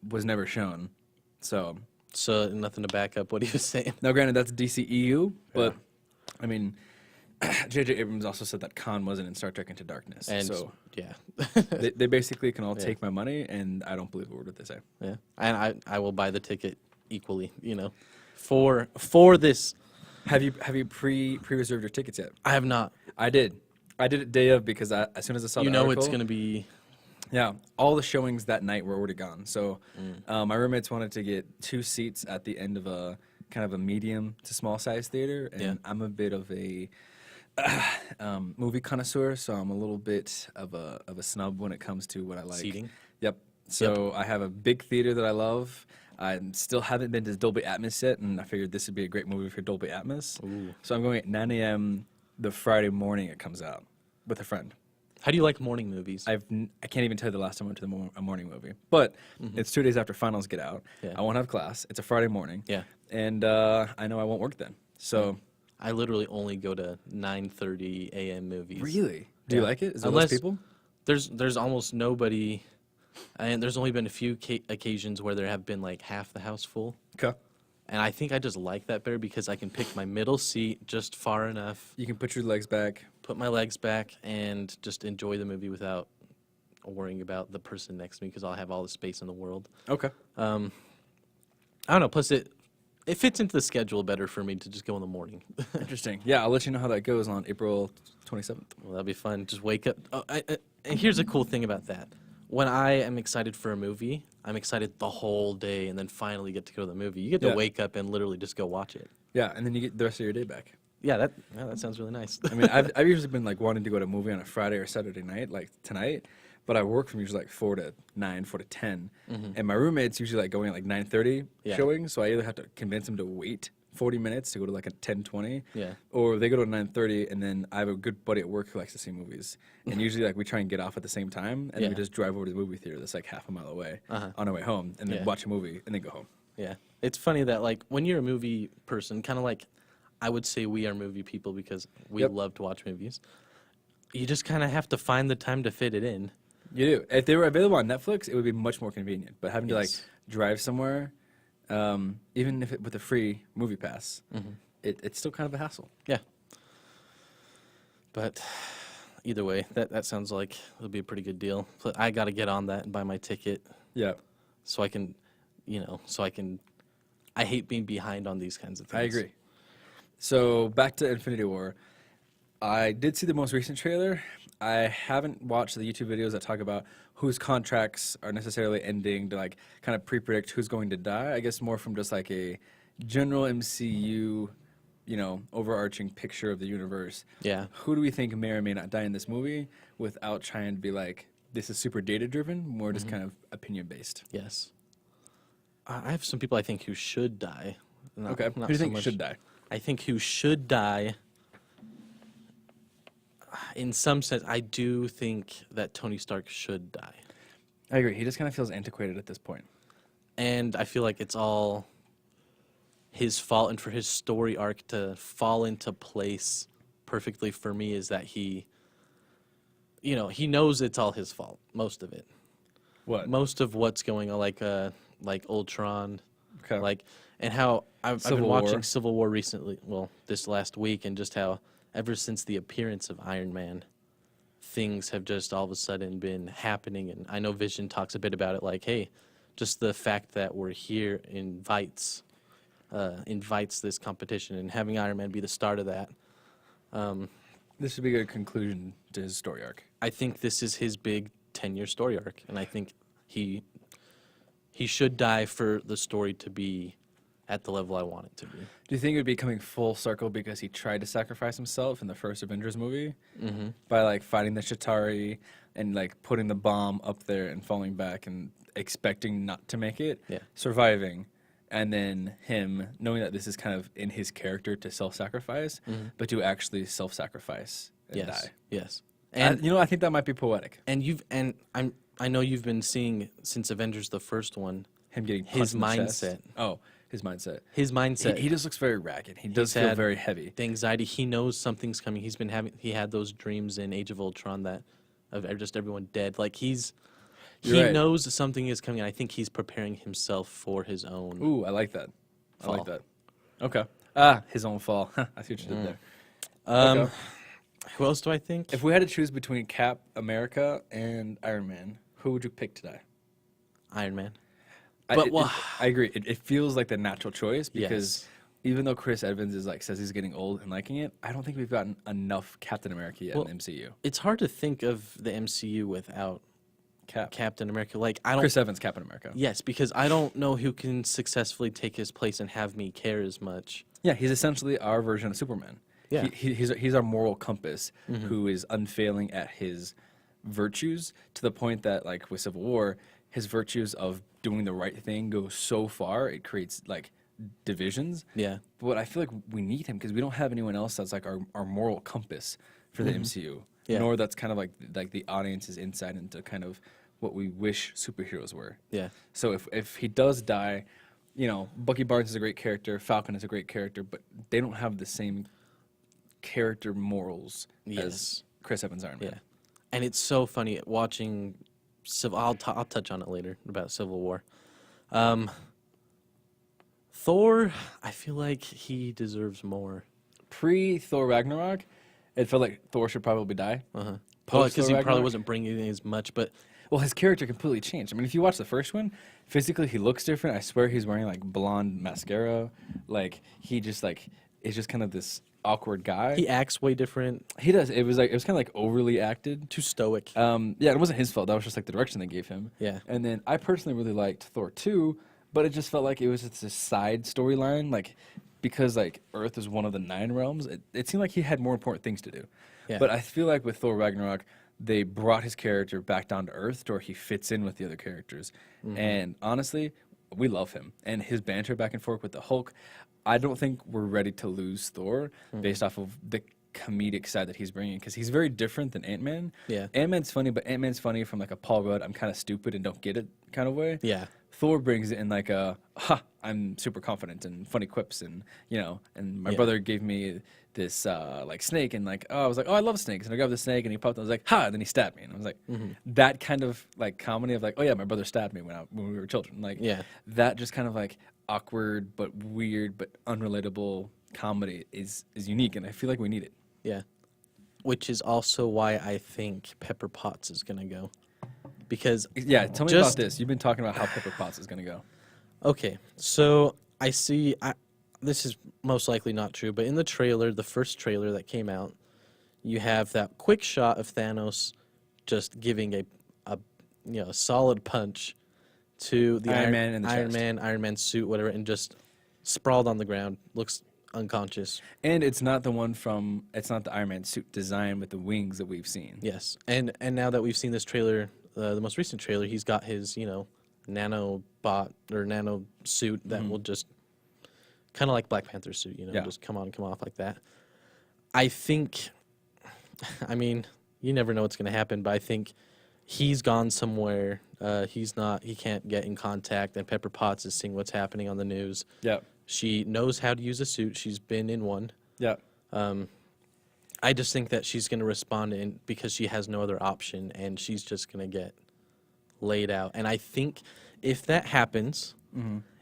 was never shown. So So nothing to back up what he was saying. now, granted, that's DCEU, but I mean, J.J. Abrams also said that Khan wasn't in Star Trek Into Darkness. And so yeah, they basically can all Yeah. take my money, and I don't believe a word that they say. yeah, and I will buy the ticket equally. For this, Have you pre-reserved your tickets yet? I have not. I did. I did it day of because as soon as I saw You the know article, it's gonna be. yeah, all the showings that night were already gone. So my roommates wanted to get 2 seats at the end of a kind of a medium to small size theater, and Yeah. I'm a bit of a movie connoisseur, so I'm a little bit of a snub when it comes to what I like. Seating? Yep. So I have a big theater that I love. I still haven't been to Dolby Atmos yet, and I figured this would be a great movie for Dolby Atmos. Ooh. So I'm going at 9 a.m. the Friday morning it comes out with a friend. How do you like morning movies? I can't even tell you the last time I went to a morning movie. But it's 2 days after finals get out. Yeah. I won't have class. It's a Friday morning. Yeah. And I know I won't work then. So I literally only go to 9:30 a.m. movies. really, do you Yeah. like it? Is there Unless- less people? There's almost nobody, and there's only been a few occasions where there have been like half the house full. Okay. And I think I just like that better because I can pick my middle seat just far enough, You can put your legs back. put my legs back, and just enjoy the movie without worrying about the person next to me because I'll have all the space in the world. Okay. I don't know. Plus, it fits into the schedule better for me to just go in the morning. Interesting. Yeah, I'll let you know how that goes on April 27th. Well, that'll be fun. Just wake up. Oh, and here's a cool thing about that. When I am excited for a movie, I'm excited the whole day, and then finally get to go to the movie. You get to Yeah. wake up and literally just go watch it. Yeah, and then you get the rest of your day back. Yeah, that sounds really nice. I mean, I've usually been like wanting to go to a movie on a Friday or Saturday night, like tonight, but I work from usually like 4 to 9, 4 to 10, and my roommate's usually like going at like 9:30 Yeah. showing, so I either have to convince him to wait 40 minutes to go to like a 10:20, Yeah. or they go to 9:30, and then I have a good buddy at work who likes to see movies, and usually like we try and get off at the same time, and then we Yeah. just drive over to the movie theater that's like half a mile away on our way home, and then Yeah. watch a movie and then go home. Yeah. It's funny that, like, when you're a movie person, kind of like I would say we are movie people because we Yep. love to watch movies, you just kind of have to find the time to fit it in. You do. If they were available on Netflix, it would be much more convenient. But having to like Yes. drive somewhere, even if with a free movie pass, it's still kind of a hassle. Yeah. But either way, that sounds like it'll be a pretty good deal. I got to get on that and buy my ticket Yeah, so I can, I hate being behind on these kinds of things. I agree. So back to Infinity War. I did see the most recent trailer. I haven't watched the YouTube videos that talk about whose contracts are necessarily ending to like kind of pre-predict who's going to die. I guess more from just like a general MCU, overarching picture of the universe. Yeah. Who do we think may or may not die in this movie without trying to be like, this is super data driven, more just kind of opinion based. Yes. I have some people I think who should die. Okay. Who do you think should die? I think who should die, in some sense, I do think that Tony Stark should die. I agree. He just kind of feels antiquated at this point. And I feel like it's all his fault, and for his story arc to fall into place perfectly for me is that he knows it's all his fault, most of it. What? Most of what's going on, like Ultron, Okay. and how I've been Civil watching War. Civil War recently, well, this last week, and just how ever since the appearance of Iron Man, things have just all of a sudden been happening. And I know Vision talks a bit about it, like, hey, just the fact that we're here invites this competition, and having Iron Man be the start of that. This would be a good conclusion to his story arc. I think this is his big 10-year story arc, and I think he should die for the story to be at the level I want it to be. Do you think it would be coming full circle because he tried to sacrifice himself in the first Avengers movie by like fighting the Chitauri and like putting the bomb up there and falling back and expecting not to make it, surviving, and then him knowing that this is kind of in his character to self-sacrifice, but to actually self-sacrifice and die. Yes. And And I think that might be poetic. I know you've been seeing since Avengers the first one Him getting his punched in the chest. mindset. Oh, his mindset. His mindset. He just looks very ragged. He does He's feel had very heavy. The anxiety. He knows something's coming. He had those dreams in Age of Ultron that of just everyone dead. Like he You're right. knows something is coming. And I think he's preparing himself for his own. Ooh, I like that. I Fall. like that. Okay. His own fall. I see what you did there. Okay. Who else do I think? If we had to choose between Cap America and Iron Man, who would you pick to die? Iron Man. I agree. It feels like the natural choice because Yes. even though Chris Evans is like says he's getting old and liking it, I don't think we've gotten enough Captain America yet Well, in the MCU. It's hard to think of the MCU without Captain America. Like I don't. Chris Evans, Captain America. Yes, because I don't know who can successfully take his place and have me care as much. Yeah, he's essentially our version of Superman. Yeah. He's our moral compass who is unfailing at his virtues to the point that, like with Civil War, his virtues of doing the right thing go so far it creates like divisions. Yeah. But I feel like we need him because we don't have anyone else that's like our moral compass for the MCU. Yeah. Nor that's kind of like the audience's insight into kind of what we wish superheroes were. Yeah. So if he does die, Bucky Barnes is a great character, Falcon is a great character, but they don't have the same character morals as Yes. Chris Evans Iron Man. Yeah. And it's so funny watching I'll touch on it later about Civil War. Thor, I feel like he deserves more. Pre-Thor Ragnarok, it felt like Thor should probably die. Because Post-Thor he probably Ragnarok? wasn't bringing in as much, but Well, his character completely changed. I mean, if you watch the first one, physically he looks different. I swear he's wearing like blonde mascara. Like he just like is just kind of this awkward guy. he acts way different, He does. It was kind of like overly acted. too stoic. Yeah, it wasn't his fault. That was just like the direction they gave him. Yeah. And then I personally really liked Thor 2, but it just felt like it was just a side storyline. Like, because like Earth is one of the 9 realms, it seemed like he had more important things to do. Yeah. But I feel like with Thor Ragnarok, they brought his character back down to Earth to where he fits in with the other characters. And honestly, we love him. And his banter back and forth with the Hulk, I don't think we're ready to lose Thor based off of the comedic side that he's bringing because he's very different than Ant-Man. Yeah. Ant-Man's funny, but Ant-Man's funny from like a Paul Rudd, I'm kind of stupid and don't get it kind of way. Yeah. Thor brings it in like a, I'm super confident and funny quips and, and my Yeah. brother gave me this like snake and like, I was like, I love snakes. And I grabbed the snake and he popped and I was like, and then he stabbed me. And I was like, that kind of like comedy of like, oh yeah, my brother stabbed me when we were children. Like Yeah. that just kind of like awkward but weird but unrelatable comedy is unique and I feel like we need it. Yeah. Which is also why I think Pepper Potts is going to go. Because, Yeah, tell me Just- about this. You've been talking about how Pepper Potts is going to go. okay, so I see, this is most likely not true, but in the trailer, the first trailer that came out, You have that quick shot of Thanos just giving a solid punch to the Iron Man in the chest. Iron Man suit, whatever, and just sprawled on the ground, looks unconscious. And it's not the Iron Man suit design with the wings that we've seen. Yes, and now that we've seen this trailer, the most recent trailer, he's got his nanobot or nano suit that will just kind of like Black Panther's suit, just come on, come off like that. I think, I mean, you never know what's going to happen, but I think he's gone somewhere. He can't get in contact, and Pepper Potts is seeing what's happening on the news. Yeah. She knows how to use a suit. She's been in one. Yeah. I just think that she's going to respond because she has no other option, and she's just going to get laid out. And I think if that happens,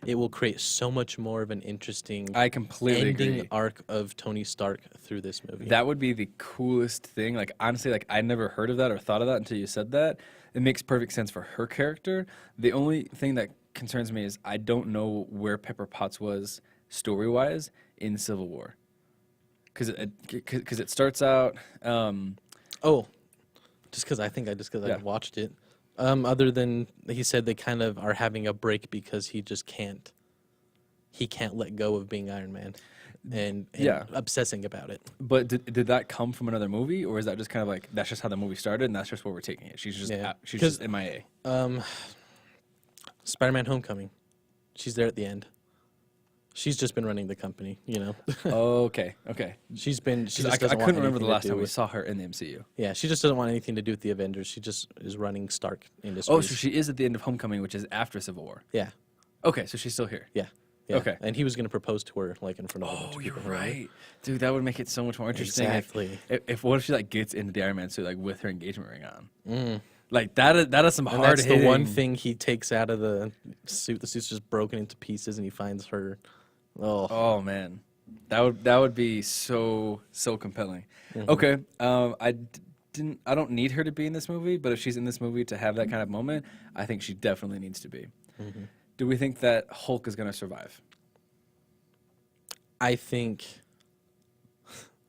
it will create so much more of an interesting I completely ending agree. arc of Tony Stark through this movie. That would be the coolest thing. Like, honestly, like, I never heard of that or thought of that until you said that. It makes perfect sense for her character. The only thing that concerns me is I don't know where Pepper Potts was story-wise in Civil War. Because it starts out... just because I Yeah. watched it. Other than he said they kind of are having a break because he just can't let go of being Iron Man and Yeah. obsessing about it. But did that come from another movie, or is that just kind of like that's just how the movie started and that's just where we're taking it? She's just Yeah. she's just MIA. Spider-Man: Homecoming, she's there at the end. She's just been running the company, Okay. She just doesn't I want couldn't remember anything the to last do time we with- saw her in the MCU. Yeah, she just doesn't want anything to do with the Avengers. She just is running Stark Industries. Oh, so she is at the end of Homecoming, which is after Civil War. Yeah, Okay, so she's still here. yeah. Okay. And he was going to propose to her like in front of a bunch Oh, of you're people. remember? right, dude. That would make it so much more interesting. Exactly. If what if she like gets into the Iron Man suit like with her engagement ring on? Like that is some And hard. that's the one thing he takes out of the suit. The suit's just broken into pieces, and he finds her. Oh man, that would be so compelling. Okay, I don't need her to be in this movie, but if she's in this movie to have that kind of moment, I think she definitely needs to be. Do we think that Hulk is going to survive? I think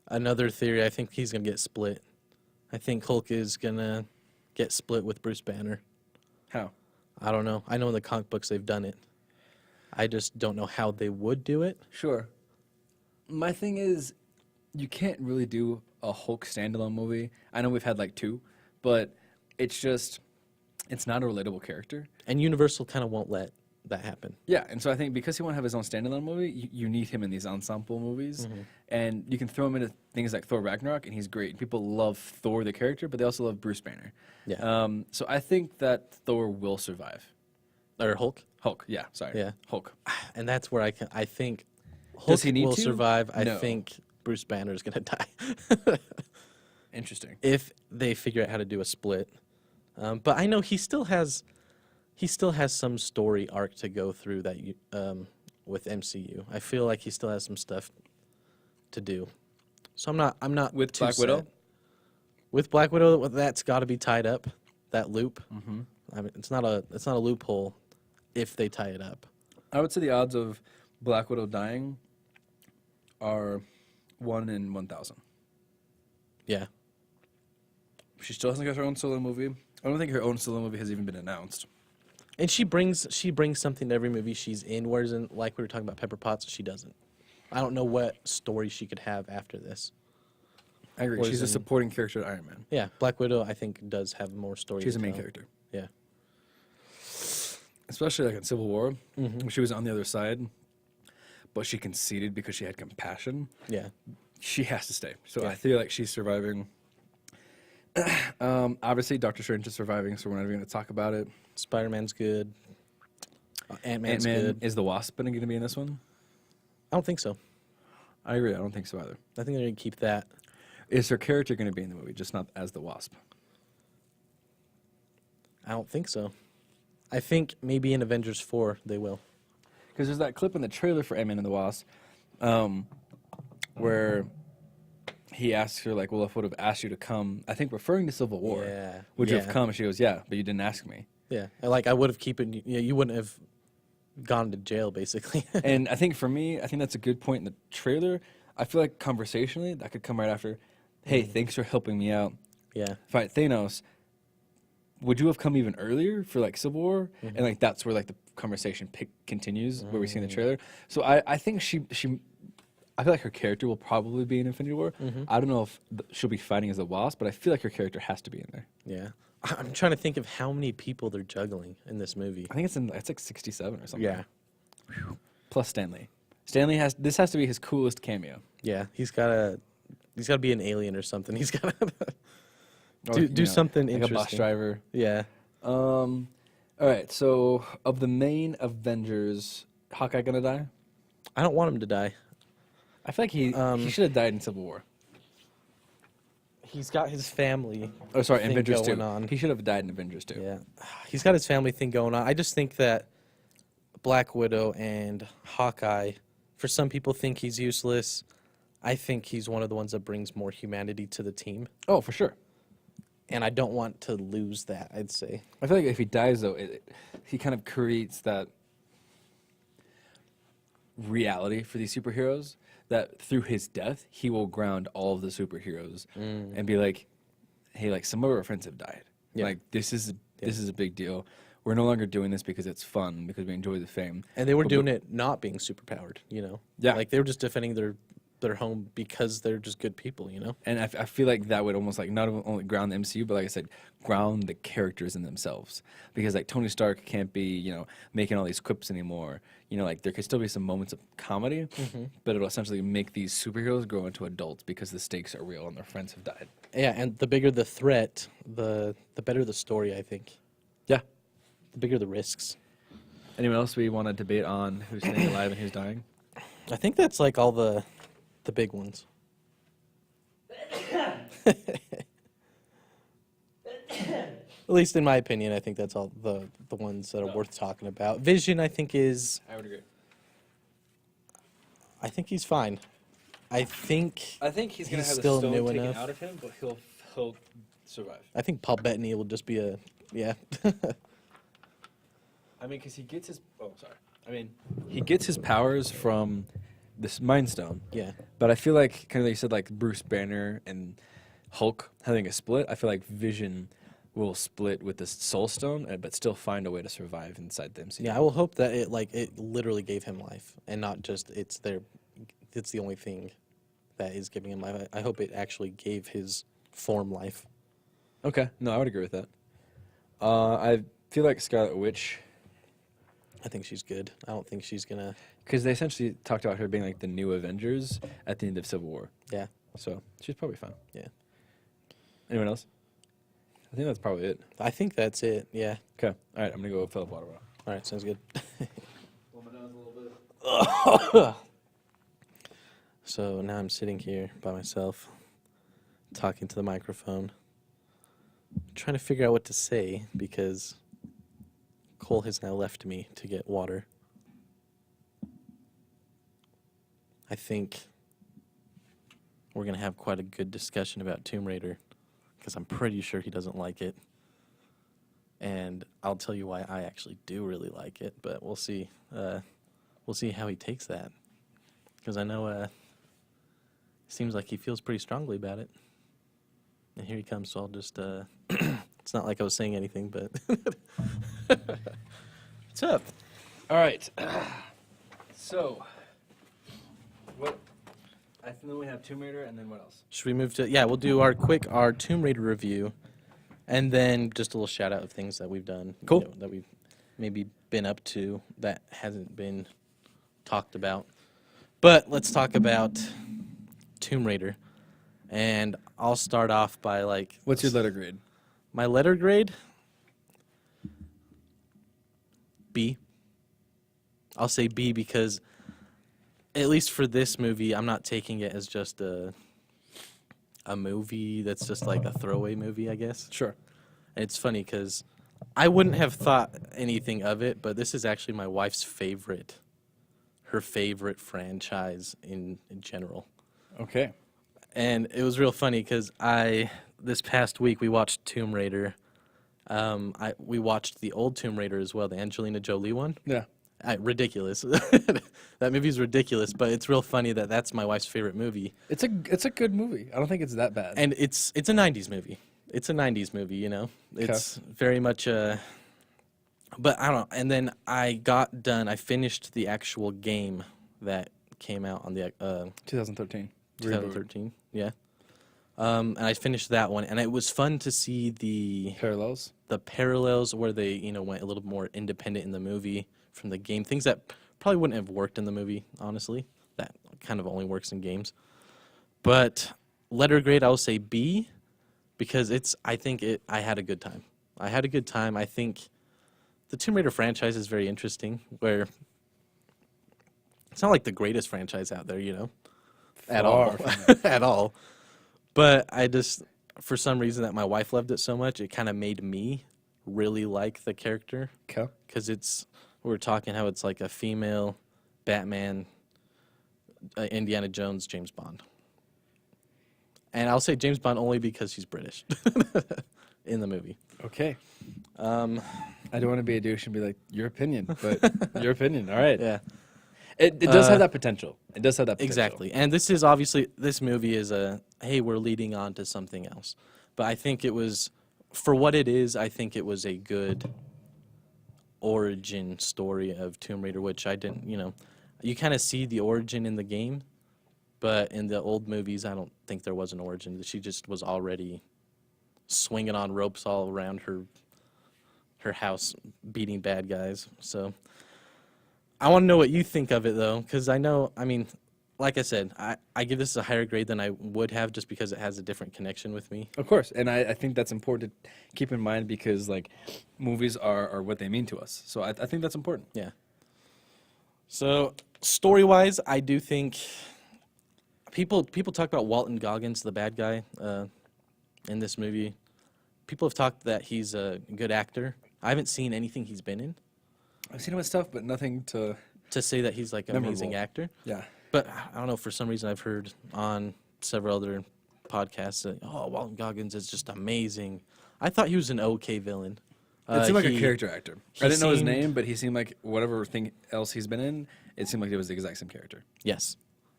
another theory. I think he's gonna get split. I think Hulk is gonna get split with Bruce Banner. How? I don't know. I know in the comic books they've done it. I just don't know how they would do it. Sure. My thing is, you can't really do a Hulk standalone movie. I know we've had like two, but it's not a relatable character. And Universal kind of won't let that happen. Yeah, and so I think because he won't have his own standalone movie, you need him in these ensemble movies, and you can throw him into things like Thor Ragnarok, and he's great. People love Thor the character, but they also love Bruce Banner. Yeah. So I think that Thor will survive. Or Hulk. Hulk, yeah, sorry. Yeah. Hulk. And that's where I think Hulk Does he need will to? survive. I No. think Bruce Banner is going to die. Interesting. If they figure out how to do a split. But I know he still has some story arc to go through that with MCU. I feel like he still has some stuff to do. So I'm not With too Black Widow? sad. With Black Widow, that's got to be tied up. That loop. I mean, it's not a loophole if they tie it up. I would say the odds of Black Widow dying are 1 in 1,000. Yeah. She still hasn't got her own solo movie. I don't think her own solo movie has even been announced. And she brings something to every movie she's in, whereas like we were talking about Pepper Potts, she doesn't. I don't know what story she could have after this. I agree. Or She's is a in- supporting character to Iron Man. Yeah, Black Widow I think does have more story. She's to a main tell. character. Yeah. Especially like in Civil War, when she was on the other side, but she conceded because she had compassion. Yeah. She has to stay. So Yeah. I feel like she's surviving. Obviously, Doctor Strange is surviving, so we're not even going to talk about it. Spider-Man's good. Ant-Man's Ant-Man good. is the Wasp going to be in this one? I don't think so. I agree. I don't think so either. I think they're going to keep that. Is her character going to be in the movie, just not as the Wasp? I don't think so. I think maybe in Avengers 4 they will. Because there's that clip in the trailer for Ant-Man and the Wasp where he asks her, like, well, if I would have asked you to come, I think referring to Civil War, Yeah, would you have yeah. come? And she goes, yeah, but you didn't ask me. Yeah. Like I would have you wouldn't have gone to jail basically. And I think for me, I think that's a good point in the trailer. I feel like conversationally, that could come right after. hey, thanks for helping me out. Yeah. Fight Thanos. Would you have come even earlier for like Civil War? And like that's where like the conversation continues where we see in the trailer. So I think she I feel like her character will probably be in Infinity War. I don't know if she'll be fighting as a Wasp, but I feel like her character has to be in there. Yeah. I'm trying to think of how many people they're juggling in this movie. I think it's like 67 or something. Yeah. Plus Stanley. Stanley has to be his coolest cameo. Yeah. He's got to be an alien or something. He's got to Or, do you know, something like interesting. a bus driver. Yeah. All right. So of the main Avengers, Hawkeye gonna die? I don't want him to die. I feel like he should have died in Civil War. He's got his family. Oh, sorry, thing Avengers going 2. on. He should have died in Avengers 2. Yeah. He's got his family thing going on. I just think that Black Widow and Hawkeye, for some people think he's useless. I think he's one of the ones that brings more humanity to the team. Oh, for sure. And I don't want to lose that, I'd say. I feel like if he dies, though, he kind of creates that reality for these superheroes that through his death, he will ground all of the superheroes and be like, hey, like some of our friends have died. Yeah. Like this is a big deal. We're no longer doing this because it's fun, because we enjoy the fame. And they were doing it not being superpowered, you know? Yeah. Like they were just defending their home because they're just good people, you know? And I feel like that would almost like not only ground the MCU, but like I said, ground the characters in themselves. Because like Tony Stark can't be, you know, making all these quips anymore. You know, like there could still be some moments of comedy, but it'll essentially make these superheroes grow into adults because the stakes are real and their friends have died. Yeah, and the bigger the threat, the better the story, I think. Yeah. The bigger the risks. Anyone else we want to debate on who's staying alive and who's dying? I think that's like all the big ones. At least in my opinion, I think that's all the ones that are worth talking about. Vision, I think I would agree. I think he's fine. I think he's gonna have the still stone new taken enough. out of him, but he'll survive. I think Paul Bettany will just be a yeah. I mean, because he gets his he gets his powers from this Mind Stone. Yeah. But I feel like, kind of like you said, like Bruce Banner and Hulk having a split, I feel like Vision will split with the Soul Stone, but still find a way to survive inside the MCU. Yeah, I will hope that it literally gave him life and not just it's the only thing that is giving him life. I hope it actually gave his form life. Okay. No, I would agree with that. I feel like Scarlet Witch, I think she's good. I don't think she's gonna. because they essentially talked about her being like the new Avengers at the end of Civil War. Yeah. So she's probably fine. Yeah. Anyone else? I think that's probably it. I think that's it. Yeah. Okay. All right. I'm going to go fill up water bottle. All right. Sounds good. Warm it down a little bit. So now I'm sitting here by myself, talking to the microphone, trying to figure out what to say because Cole has now left me to get water. I think we're going to have quite a good discussion about Tomb Raider because I'm pretty sure he doesn't like it. And I'll tell you why I actually do really like it, but we'll see. We'll see how he takes that. Because I know it seems like he feels pretty strongly about it. And here he comes, so I'll just... it's not like I was saying anything, but... What's up? All right. So, what? I think we have Tomb Raider, and then what else? Should we move to... Yeah, we'll do our Tomb Raider review. And then just a little shout out of things that we've done. Cool. You know, that we've maybe been up to that hasn't been talked about. But let's talk about Tomb Raider. And I'll start off by like... What's your letter grade? My letter grade? B. I'll say B because, at least for this movie, I'm not taking it as just a movie that's just like a throwaway movie, I guess. Sure. And it's funny because I wouldn't have thought anything of it, but this is actually my wife's favorite, her favorite franchise in general. Okay. And it was real funny because this past week we watched Tomb Raider. We watched the old Tomb Raider as well, the Angelina Jolie one. Yeah. Ridiculous. That movie's ridiculous, but it's real funny that that's my wife's favorite movie. It's a good movie. I don't think it's that bad. And it's a 90s movie. It's a 90s movie, you know? It's very much but I don't know. And then I got done. I finished the actual game that came out on the 2013. 2013. Yeah. And I finished that one, and it was fun to see the parallels where they, you know, went a little more independent in the movie from the game. Things that probably wouldn't have worked in the movie, honestly. That kind of only works in games. But letter grade, I'll say B, because I had a good time. I had a good time. I think the Tomb Raider franchise is very interesting, where it's not like the greatest franchise out there, you know, at all, at all. But I just, for some reason that my wife loved it so much, it kind of made me really like the character. Okay. Because we were talking how it's like a female Batman, Indiana Jones, James Bond. And I'll say James Bond only because she's British in the movie. Okay. I don't want to be a douche and be like, your opinion, but your opinion. All right. Yeah. It does have that potential. It does have that potential. Exactly. And this is obviously, this movie is hey, we're leading on to something else. But I think it was, for what it is, I think it was a good origin story of Tomb Raider, which I didn't, you know, you kind of see the origin in the game, but in the old movies, I don't think there was an origin. She just was already swinging on ropes all around her house, beating bad guys. So I want to know what you think of it, though, because I mean, like I said, I give this a higher grade than I would have just because it has a different connection with me. Of course, and I think that's important to keep in mind because, like, movies are what they mean to us. So I think that's important. Yeah. So story-wise, I do think people talk about Walton Goggins, the bad guy in this movie. People have talked that he's a good actor. I haven't seen anything he's been in. I've seen him with stuff, but nothing to say that he's like an amazing actor. Yeah. But I don't know, for some reason I've heard on several other podcasts that, Walton Goggins is just amazing. I thought he was an okay villain. It seemed like a character actor. I didn't know his seemed- name, but he seemed like whatever thing else he's been in, it seemed like it was the exact same character. Yes.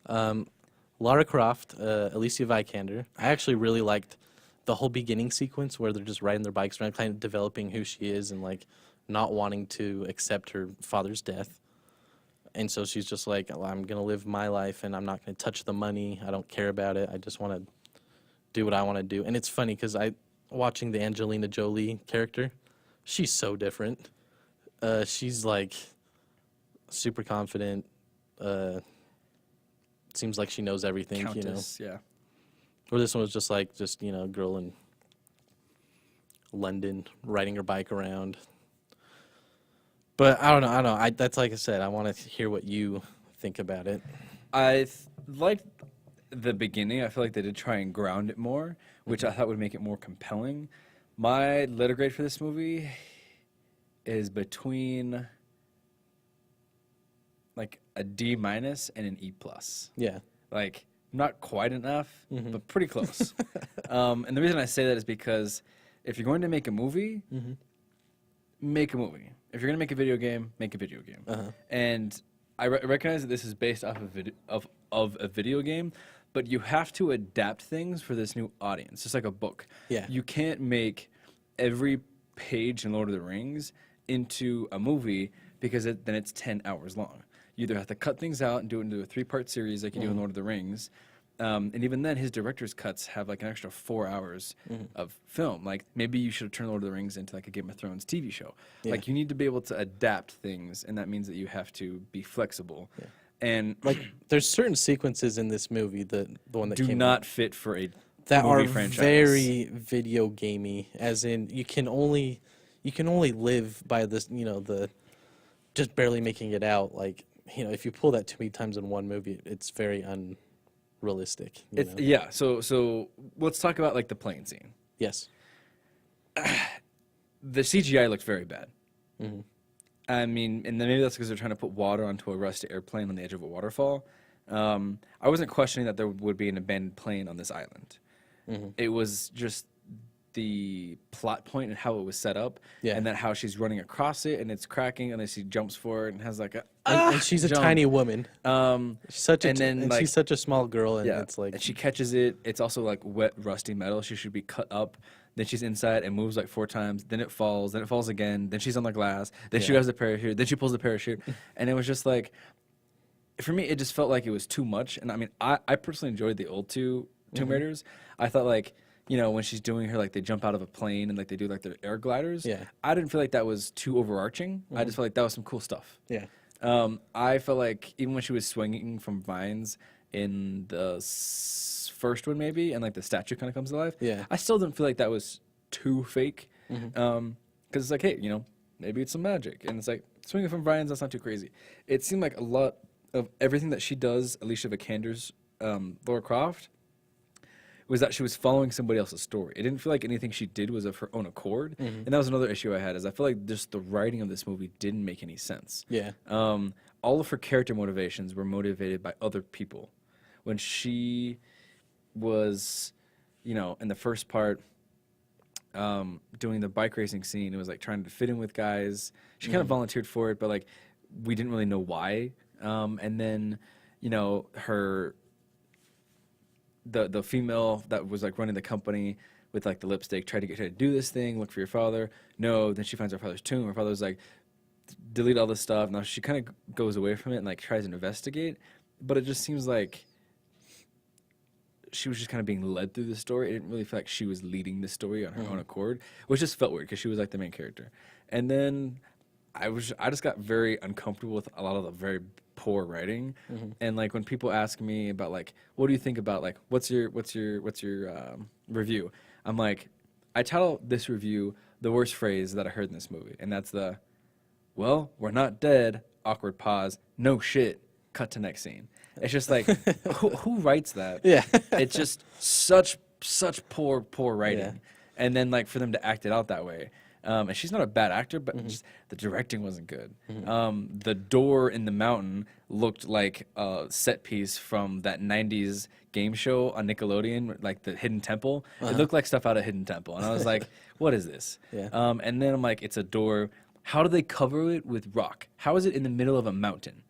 Lara Croft, Alicia Vikander. I actually really liked the whole beginning sequence where they're just riding their bikes around, kind of developing who she is and like not wanting to accept her father's death. And so she's just like, I'm going to live my life and I'm not going to touch the money. I don't care about it. I just want to do what I want to do. And it's funny because watching the Angelina Jolie character, she's so different. She's like super confident. Seems like she knows everything, Countess, you know. yeah. Or this one was just you know, a girl in London riding her bike around. But I don't know. That's like I said. I want to hear what you think about it. I liked the beginning. I feel like they did try and ground it more, which I thought would make it more compelling. My letter grade for this movie is between like a D- and an E+. Yeah. Like, not quite enough, but pretty close. And the reason I say that is because if you're going to make a movie, make a movie. If you're going to make a video game, make a video game. And I recognize that this is based off of a video game, but you have to adapt things for this new audience, just like a book. Yeah. You can't make every page in Lord of the Rings into a movie because then it's 10 hours long. You either have to cut things out and do it into a 3-part series like you do in Lord of the Rings. And even then, his director's cuts have like an extra 4 hours of film. Like, maybe you should have turned Lord of the Rings into like a Game of Thrones TV show. Yeah. Like, you need to be able to adapt things, and that means that you have to be flexible. Yeah. And Like, there's certain sequences in this movie, the one that do came not out, fit for a that movie are franchise. very video gamey. As in, you can only live by this, you know, the just barely making it out. Like, you know, if you pull that too many times in one movie, it's very unrealistic. You know? Yeah, so let's talk about like the plane scene. Yes. The CGI looked very bad. I mean, and then maybe that's because they're trying to put water onto a rusty airplane on the edge of a waterfall. I wasn't questioning that there would be an abandoned plane on this island. It was just the plot point and how it was set up, Yeah. and then how she's running across it and it's cracking, and then she jumps for it and has like a And she's a jump. tiny woman. And then, like, she's such a small girl, and yeah, it's like and she catches it. It's also like wet, rusty metal. She should be cut up. Then she's inside and moves like 4 times. Then it falls. Then it falls again. Then she's on the glass. Then she Yeah. grabs the parachute. Then she pulls the parachute. And it was just like, for me, it just felt like it was too much. And I mean, I personally enjoyed the old Tomb Raiders. I thought like, you know, when she's doing her, like they jump out of a plane and like they do like their air gliders. Yeah. I didn't feel like that was too overarching. I just felt like that was some cool stuff. yeah. I felt like even when she was swinging from vines in the first one, maybe, and like the statue kind of comes alive, Yeah. I still didn't feel like that was too fake. Because it's like, hey, you know, maybe it's some magic, and it's like swinging from vines, that's not too crazy. It seemed like a lot of everything that she does, Alicia Vikander's Laura Croft, was that she was following somebody else's story. It didn't feel like anything she did was of her own accord, and that was another issue I had. Is I feel like just the writing of this movie didn't make any sense. Yeah. All of her character motivations were motivated by other people. When she was, you know, in the first part, doing the bike racing scene, it was like trying to fit in with guys. She kind of volunteered for it, but like we didn't really know why. And then, you know, the female that was like running the company with like the lipstick tried to get her to do this thing, look for your father. No, then she finds her father's tomb. Her father's like, delete all this stuff. Now she kind of goes away from it and like tries to investigate, but it just seems like she was just kind of being led through the story. It didn't really feel like she was leading the story on her own accord, which just felt weird because she was like the main character. And then I just got very uncomfortable with a lot of the very poor writing. And like when people ask me about like, what do you think about like, what's your review? I'm like, I title this review the worst phrase that I heard in this movie, and that's the, well, we're not dead, awkward pause, no shit, cut to next scene. It's just like, who writes that? Yeah. It's just such poor writing. Yeah. And then like for them to act it out that way. And she's not a bad actor, but just the directing wasn't good. The door in the mountain looked like a set piece from that 90s game show on Nickelodeon, like the Hidden Temple. It looked like stuff out of Hidden Temple. And I was like, what is this? Yeah. And then I'm like, it's a door. How do they cover it with rock? How is it in the middle of a mountain?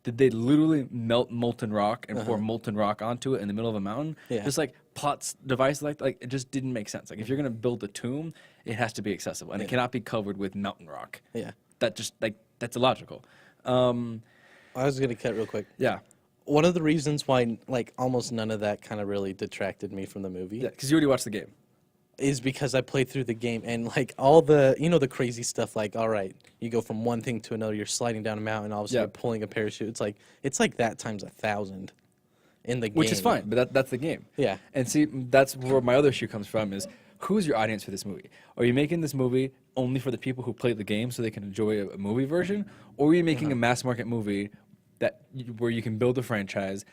Did they literally melt molten rock and pour molten rock onto it in the middle of a mountain? Yeah. Just like plots device like it just didn't make sense. Like if you're gonna build a tomb, it has to be accessible and it cannot be covered with mountain rock. Yeah. That just like that's illogical. I was gonna cut real quick. Yeah. One of the reasons why like almost none of that kind of really detracted me from the movie Yeah, because you already watched the game. is because I played through the game and like all the the crazy stuff, like all right, you go from one thing to another, you're sliding down a mountain, all of a sudden Yeah. you're pulling a parachute. It's like that times 1,000 in the game. Which is fine, but that's the game. Yeah. And see, that's where my other issue comes from is who's your audience for this movie? Are you making this movie only for the people who play the game so they can enjoy a movie version? Or are you making a mass market movie where you can build a franchise,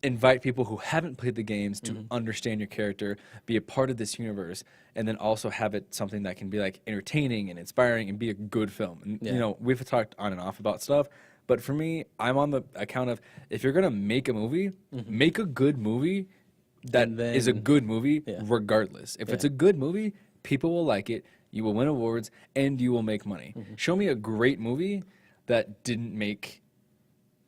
invite people who haven't played the games to understand your character, be a part of this universe, and then also have it something that can be like entertaining and inspiring and be a good film? And, Yeah. you know, we've talked on and off about stuff, but for me, I'm on the account of if you're gonna make a movie, make a good movie that And is a then- good movie Yeah. regardless. If it's a good movie, people will like it, you will win awards, and you will make money. Show me a great movie that didn't make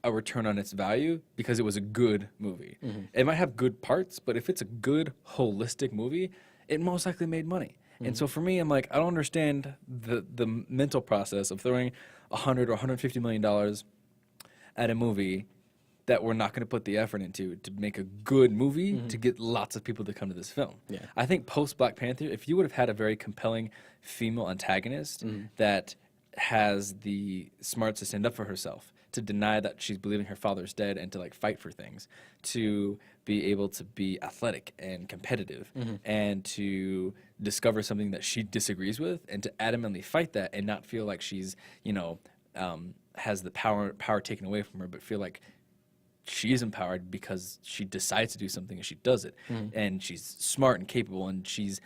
a return on its value because it was a good movie. It might have good parts, but if it's a good holistic movie, it most likely made money. And so for me, I'm like, I don't understand the mental process of throwing $100 or $150 million at a movie that we're not going to put the effort into to make a good movie to get lots of people to come to this film. Yeah. I think post Black Panther, if you would have had a very compelling female antagonist that has the smarts to stand up for herself, to deny that she's believing her father's dead and to like fight for things, to be able to be athletic and competitive and to discover something that she disagrees with and to adamantly fight that and not feel like she's, has the power taken away from her, but feel like she is empowered because she decides to do something and she does it. And she's smart and capable, and she's,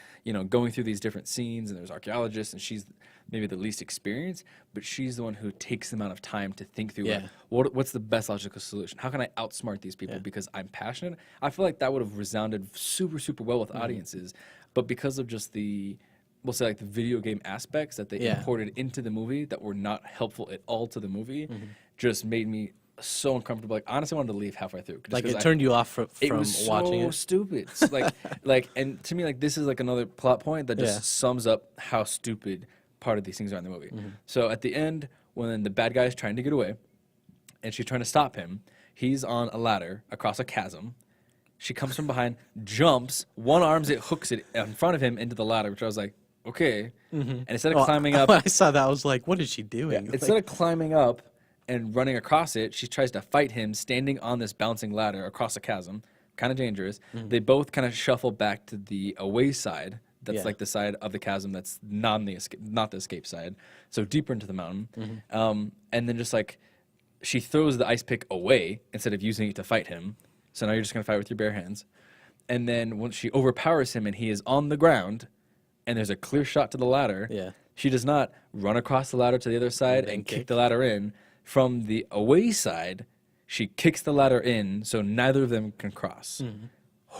going through these different scenes, and there's archaeologists, and she's maybe the least experienced, but she's the one who takes the amount of time to think through Yeah. what's the best logical solution? How can I outsmart these people because I'm passionate? I feel like that would have resounded super, super well with audiences, but because of just we'll say like the video game aspects that they imported into the movie that were not helpful at all to the movie, just made me so uncomfortable. Like, honestly, I wanted to leave halfway through. Just Like 'cause it turned you off from it was watching so it. stupid. It's like, and to me, like, this is like another plot point that just sums up how stupid part of these things are in the movie. So at the end, when the bad guy is trying to get away, and she's trying to stop him, he's on a ladder across a chasm. She comes from behind, jumps, one arms it, hooks it in front of him into the ladder, which I was like, okay. And instead of climbing up, When I saw that, I was like, what is she doing? instead of climbing up and running across it, she tries to fight him standing on this bouncing ladder across a chasm. Kind of dangerous. They both kind of shuffle back to the away side. That's like the side of the chasm that's not the escape side. So deeper into the mountain. And then just like she throws the ice pick away instead of using it to fight him. So now you're just going to fight with your bare hands. And then once she overpowers him and he is on the ground and there's a clear shot to the ladder, she does not run across the ladder to the other side and kick the ladder in. From the away side, she kicks the ladder in so neither of them can cross.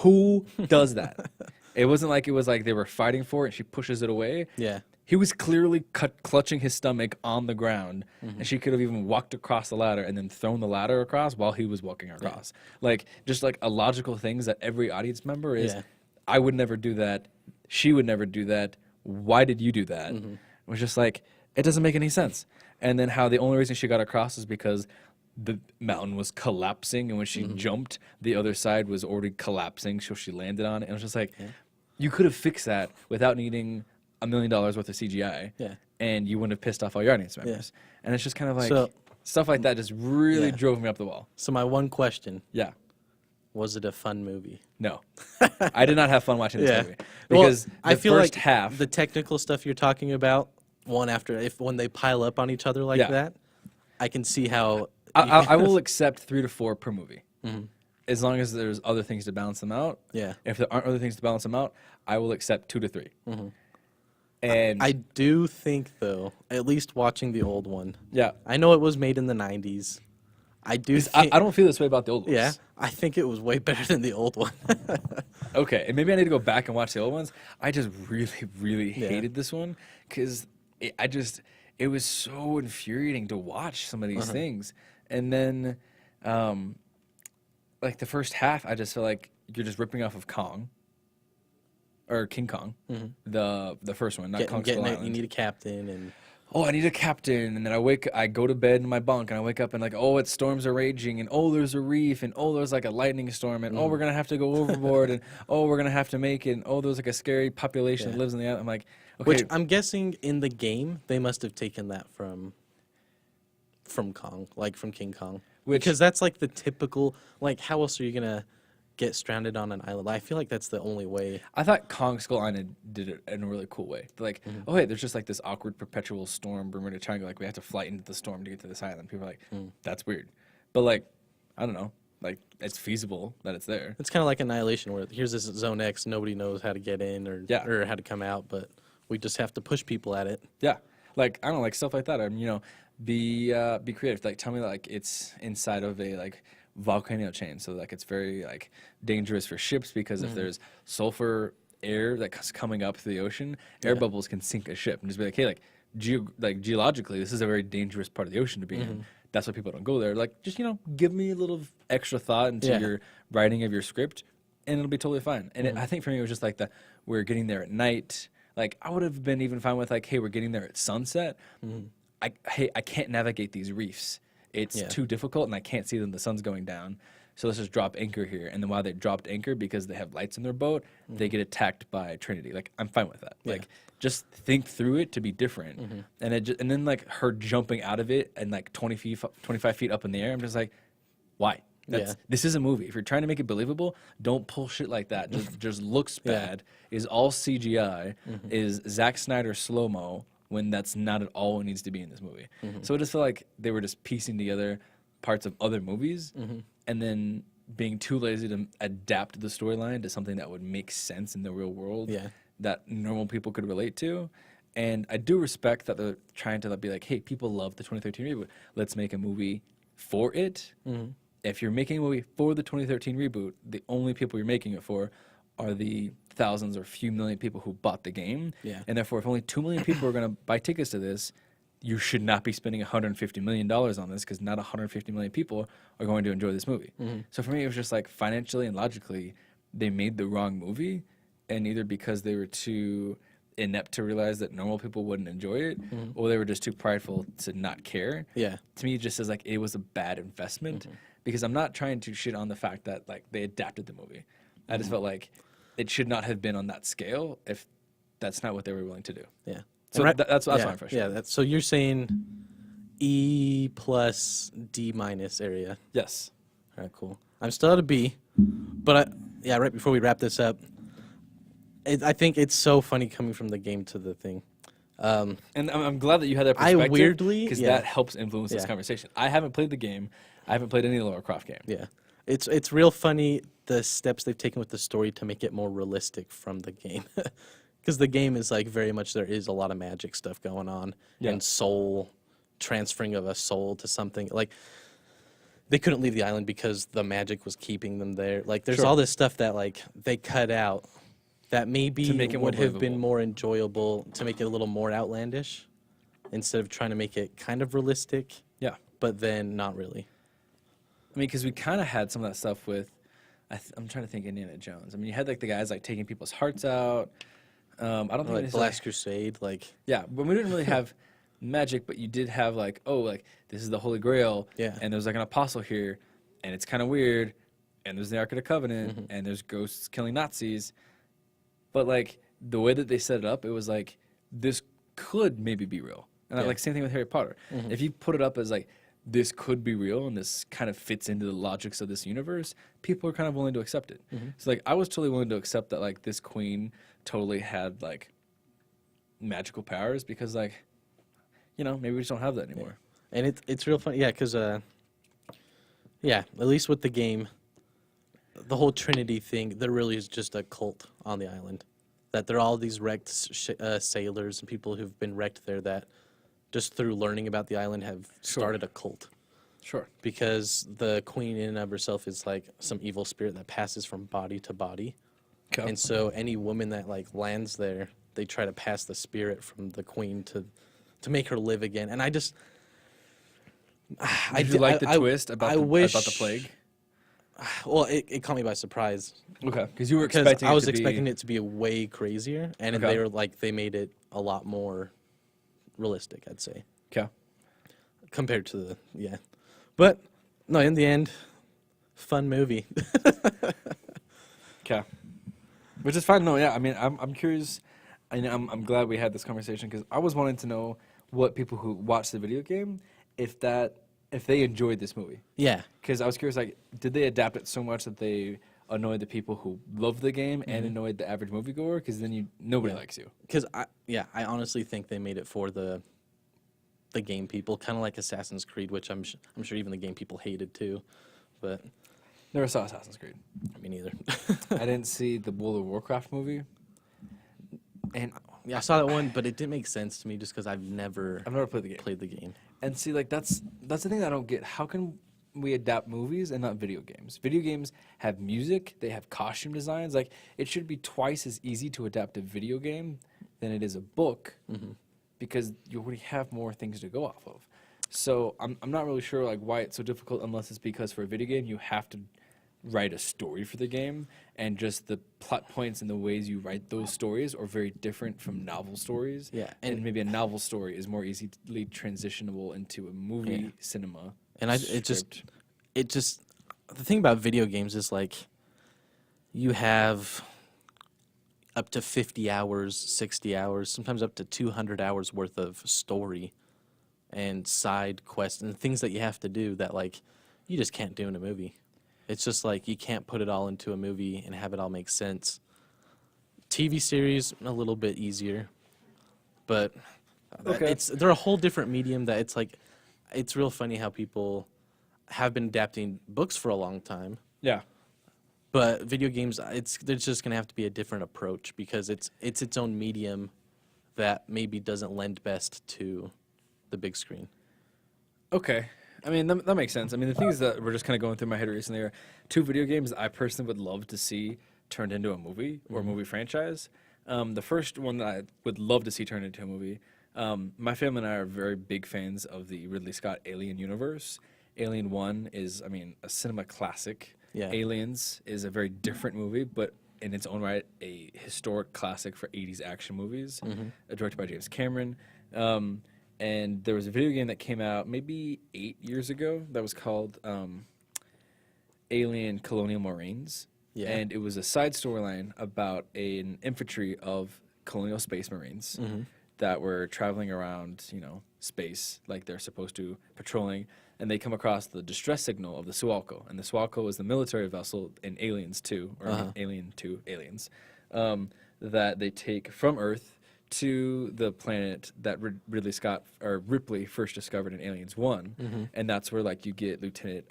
Who does that? It wasn't like it was like they were fighting for it and she pushes it away. Yeah. He was clearly clutching his stomach on the ground, and she could have even walked across the ladder and then thrown the ladder across while he was walking across. Like, just like a logical things that every audience member is, I would never do that. She would never do that. Why did you do that? It was just like, it doesn't make any sense. And then how the only reason she got across is because the mountain was collapsing, and when she jumped, the other side was already collapsing, so she landed on it. And it was just like, you could have fixed that without needing $1 million worth of CGI, and you wouldn't have pissed off all your audience members. And it's just kind of like, So- stuff like that just really drove me up the wall. So my one question, Yeah. was it a fun movie? No. I did not have fun watching this movie. Well, Because I the feel first like half... the technical stuff you're talking about, when they pile up on each other like that, I can see how I will accept 3 to 4 per movie. As long as there's other things to balance them out. Yeah. If there aren't other things to balance them out, I will accept 2 to 3. And I do think, though, at least watching the old one. yeah, I know it was made in the 90s. I do I think. don't feel this way about the old ones. Yeah, I think it was way better than the old one. Okay, and maybe I need to go back and watch the old ones. I just really, really hated this one because it was so infuriating to watch some of these things. And then, like the first half, I just feel like you're just ripping off of Kong. Or King Kong, the first one, not Kong Skull Getting it, Island. you need a captain, and Oh, I need a captain, and then I go to bed in my bunk, and I wake up and like, oh, storms are raging, and oh, there's a reef, and oh, there's like a lightning storm, and oh, we're gonna have to go overboard, and oh, we're gonna have to make it, and oh, there's like a scary population that lives in the island. I'm like, okay, which I'm guessing in the game they must have taken that from Kong, like from King Kong, because that's like the typical. Like, how else are you gonna get stranded on an island? I feel like that's the only way. I thought Kong Skull Island did it in a really cool way. Like, oh, hey, there's just like this awkward perpetual storm, Bermuda Triangle. Like, we have to fly into the storm to get to this island. People are like, that's weird. But, like, I don't know. Like, it's feasible that it's there. It's kind of like Annihilation, where here's this Zone X, nobody knows how to get in or how to come out, but we just have to push people at it. Yeah. Like, I don't know, like, stuff like that. I mean, be creative. Like, tell me, like, it's inside of a, like, volcano chain, so like it's very like dangerous for ships because if there's sulfur air that's coming up through the ocean, air bubbles can sink a ship. And just be like, hey, like geologically, this is a very dangerous part of the ocean to be in. That's why people don't go there. Like, just give me a little extra thought into your writing of your script, and it'll be totally fine. And I think for me, it was just like we're getting there at night. Like, I would have been even fine with like, hey, we're getting there at sunset. I can't navigate these reefs. It's too difficult, and I can't see them. The sun's going down. So let's just drop anchor here. And then while they dropped anchor, because they have lights in their boat, they get attacked by Trinity. Like, I'm fine with that. Like, just think through it to be different. And then, like, her jumping out of it and, like, 25 feet up in the air, I'm just like, why? This is a movie. If you're trying to make it believable, don't pull shit like that. Just looks bad, is all CGI, is Zack Snyder slow-mo, when that's not at all what needs to be in this movie. So I just feel like they were just piecing together parts of other movies, and then being too lazy to adapt the storyline to something that would make sense in the real world Yeah. that normal people could relate to. And I do respect that they're trying to be like, hey, people love the 2013 reboot. Let's make a movie for it. If you're making a movie for the 2013 reboot, the only people you're making it for are the thousands or few million people who bought the game. Yeah. And therefore, if only 2 million people are going to buy tickets to this, you should not be spending $150 million on this because not 150 million people are going to enjoy this movie. So for me, it was just like financially and logically, they made the wrong movie. And either because they were too inept to realize that normal people wouldn't enjoy it, or they were just too prideful to not care. Yeah. To me, it just says like it was a bad investment because I'm not trying to shit on the fact that like they adapted the movie. I just felt like it should not have been on that scale if that's not what they were willing to do. Yeah. So And that's why yeah, I'm frustrated. Yeah. So you're saying E plus D minus area. Yes. All right, cool. I'm still at a B, but right before we wrap this up, I think it's so funny coming from the game to the thing. And I'm glad that you had that I perspective. weirdly- because yeah. that helps influence this Yeah. conversation. I haven't played the game. I haven't played any Lara Croft game. Yeah, it's real funny the steps they've taken with the story to make it more realistic from the game, because the game is like very much there is a lot of magic stuff going on Yeah. and soul transferring of a soul to something like. They couldn't leave the island because the magic was keeping them there. Like, there's Sure. all this stuff that like they cut out that maybe To make it more would have been believable. more enjoyable to make it a little more outlandish, instead of trying to make it kind of realistic, Yeah. but then not really. I mean, because we kind of had some of that stuff with, I'm trying to think Indiana Jones. I mean, you had like the guys like taking people's hearts out. I don't think Like it's the Last Crusade, like yeah, but we didn't really have magic, but you did have like, oh, like this is the Holy Grail, Yeah. and there's like an apostle here, and it's kind of weird, and there's the Ark of the Covenant, Mm-hmm. and there's ghosts killing Nazis, but like the way that they set it up, it was like this could maybe be real, and Yeah. like same thing with Harry Potter. If you put it up as like this could be real and this kind of fits into the logics of this universe, people are kind of willing to accept it. So like I was totally willing to accept that like this queen totally had like magical powers because like, you know, maybe we just don't have that anymore. and it's real funny, yeah, because yeah, at least with the game, the whole Trinity thing, there really is just a cult on the island. That there are all these wrecked sailors and people who've been wrecked there that, just through learning about the island, have started a cult. Sure. Because the queen in and of herself is like some evil spirit that passes from body to body. Okay. And so any woman that like lands there, they try to pass the spirit from the queen to make her live again. And I just Did you like the twist about I the wish, about the plague? Well, it caught me by surprise. Okay, because you were Because expecting I was it to expecting be, it to be way crazier, and Okay. they were like they made it a lot more realistic, I'd say, Okay. compared to the But no, in the end, fun movie. Okay. Which is fine. No, yeah. I mean, I'm curious. I'm glad we had this conversation because I was wanting to know what people who watched the video game if they enjoyed this movie. Yeah, Because I was curious, like, did they adapt it so much that they annoyed the people who love the game and annoyed the average moviegoer? Because then nobody Yeah. likes you. because I honestly think they made it for the game people, kind of like Assassin's Creed, which I'm sure even the game people hated too, but Never saw Assassin's Creed. me neither. I didn't see the World of Warcraft movie, and Yeah, I saw that one, but it didn't make sense to me just because I've never played the game. played the game. And see, like that's the thing that I don't get. How can we adapt movies and not video games? Video games have music, they have costume designs. Like it should be twice as easy to adapt a video game than it is a book, because you already have more things to go off of. So I'm not really sure like why it's so difficult, unless it's because for a video game you have to write a story for the game, and just the plot points and the ways you write those stories are very different from novel stories. Yeah, and maybe a novel story is more easily transitionable into a movie Yeah. cinema. And it just the thing about video games is like you have up to 50 hours, 60 hours, sometimes up to 200 hours worth of story and side quests and things that you have to do that like you just can't do in a movie. It's just like you can't put it all into a movie and have it all make sense. TV series a little bit easier, but Okay. they're a whole different medium that it's like it's real funny how people have been adapting books for a long time. Yeah. But video games, there's just gonna have to be a different approach because it's its own medium that maybe doesn't lend best to the big screen. Okay. I mean, that makes sense. I mean, the things that were just kind of going through my head recently are 2 video games I personally would love to see turned into a movie or a movie franchise. The first one that I would love to see turned into a movie, my family and I are very big fans of the Ridley Scott Alien universe. Alien 1 is, I mean, a cinema classic. Yeah. Aliens is a very different movie, but in its own right, a historic classic for 80s action movies, directed by James Cameron. And there was a video game that came out maybe 8 years ago that was called Alien Colonial Marines. Yeah. And it was a side storyline about an infantry of colonial space marines that were traveling around, space like they're supposed to, patrolling, and they come across the distress signal of the Sualco. And the Sualco is the military vessel in Aliens 2, or Alien 2 Aliens, that they take from Earth to the planet that Ripley first discovered in Aliens 1. And that's where, like, you get Lieutenant,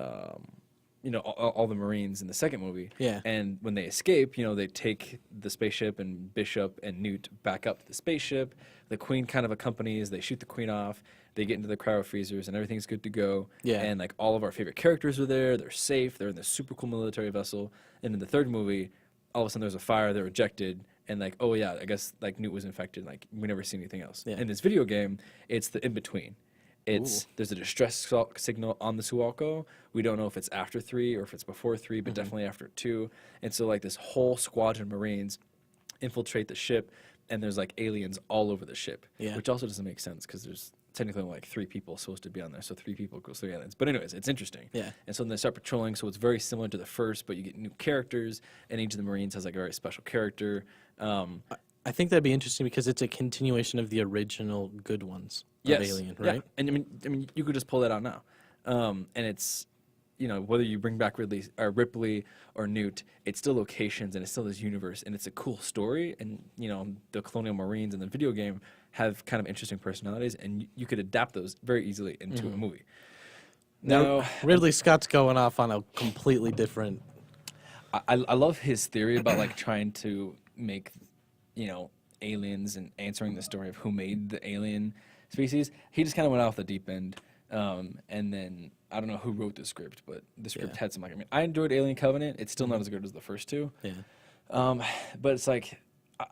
all the Marines in the second movie. Yeah. And when they escape, they take the spaceship and Bishop and Newt back up to the spaceship. The Queen kind of accompanies. They shoot the Queen off. They get into the cryo freezers and everything's good to go. Yeah. And like all of our favorite characters are there. They're safe. They're in this super cool military vessel. And in the third movie, all of a sudden there's a fire. They're ejected. And like, oh yeah, I guess like Newt was infected. Like we never see anything else. Yeah. In this video game, it's the in between. There's a distress signal on the Sualco. We don't know if it's after 3 or if it's before 3, but definitely after 2. And so like this whole squadron of Marines infiltrate the ship, and there's like aliens all over the ship. Yeah. Which also doesn't make sense because there's technically only like 3 people supposed to be on there, so 3 people equals 3 aliens. But anyways, it's interesting. Yeah. And so then they start patrolling, so it's very similar to the first, but you get new characters, and each of the Marines has like a very special character. I think that'd be interesting because it's a continuation of the original good ones of Alien, right? Yeah. And I mean, you could just pull that out now, and it's, whether you bring back Ripley or Newt, it's still locations and it's still this universe, and it's a cool story. And the Colonial Marines in the video game have kind of interesting personalities, and you could adapt those very easily into a movie. Now, Ridley Scott's going off on a completely different. I love his theory about like trying to make aliens and answering the story of who made the alien species. He just kind of went off the deep end, and then I don't know who wrote the script, but the script had some I enjoyed Alien Covenant. It's still not as good as the first 2. Yeah. But it's like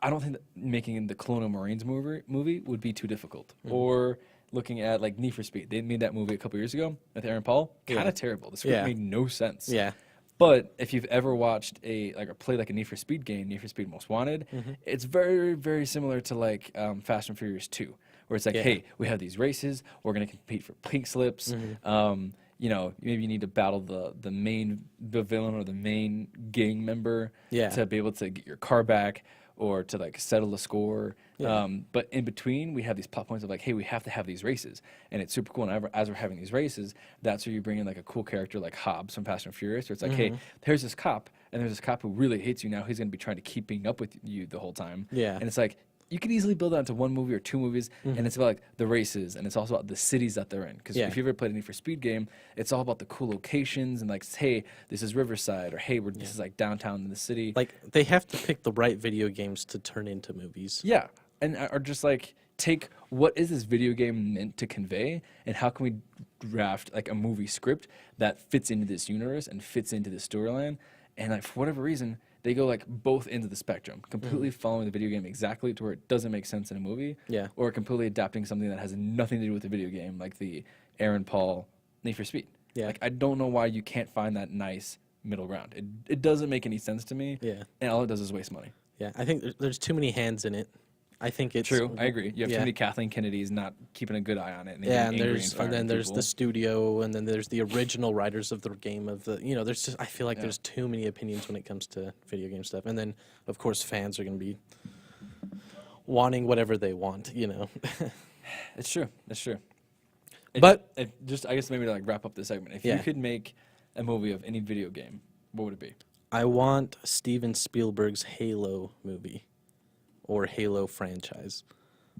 I don't think that making the Colonial Marines movie would be too difficult. Or looking at like Need for Speed, they made that movie a couple years ago with Aaron Paul. Kind of terrible. The script made no sense. Yeah. But if you've ever watched or played like a Need for Speed game, Need for Speed Most Wanted, it's very, very similar to like Fast and Furious 2, where it's like, hey, we have these races, we're going to compete for pink slips. Maybe you need to battle the villain or the main gang member to be able to get your car back or to like settle the score. But in between, we have these plot points of like, hey, we have to have these races, and it's super cool. And as we're having these races, that's where you bring in like a cool character like Hobbs from Fast and Furious, where it's like, hey, here's this cop, and there's this cop who really hates you now. He's going to be trying to keeping up with you the whole time. Yeah. And it's like, you could easily build that into 1 movie or 2 movies, and it's about like the races, and it's also about the cities that they're in. Because if you ever played a Need for Speed game, it's all about the cool locations and like, hey, this is Riverside, or hey, this is like downtown in the city. Like they have to pick the right video games to turn into movies. Yeah, and or just like take what is this video game meant to convey, and how can we draft like a movie script that fits into this universe and fits into this storyline, and like for whatever reason, they go like both ends of the spectrum, completely following the video game exactly to where it doesn't make sense in a movie, or completely adapting something that has nothing to do with the video game, like the Aaron Paul Need for Speed. Like I don't know why you can't find that nice middle ground. It doesn't make any sense to me. And all it does is waste money. I think there's too many hands in it. I think it's true. I agree. You have too many Kathleen Kennedys not keeping a good eye on it. And and then there's the studio, and then there's the original writers of the game of the. There's just I feel like there's too many opinions when it comes to video game stuff, and then of course fans are going to be wanting whatever they want. It's true. It's true. But I guess maybe to like wrap up this segment, if you could make a movie of any video game, what would it be? I want Steven Spielberg's Halo movie. Or Halo franchise.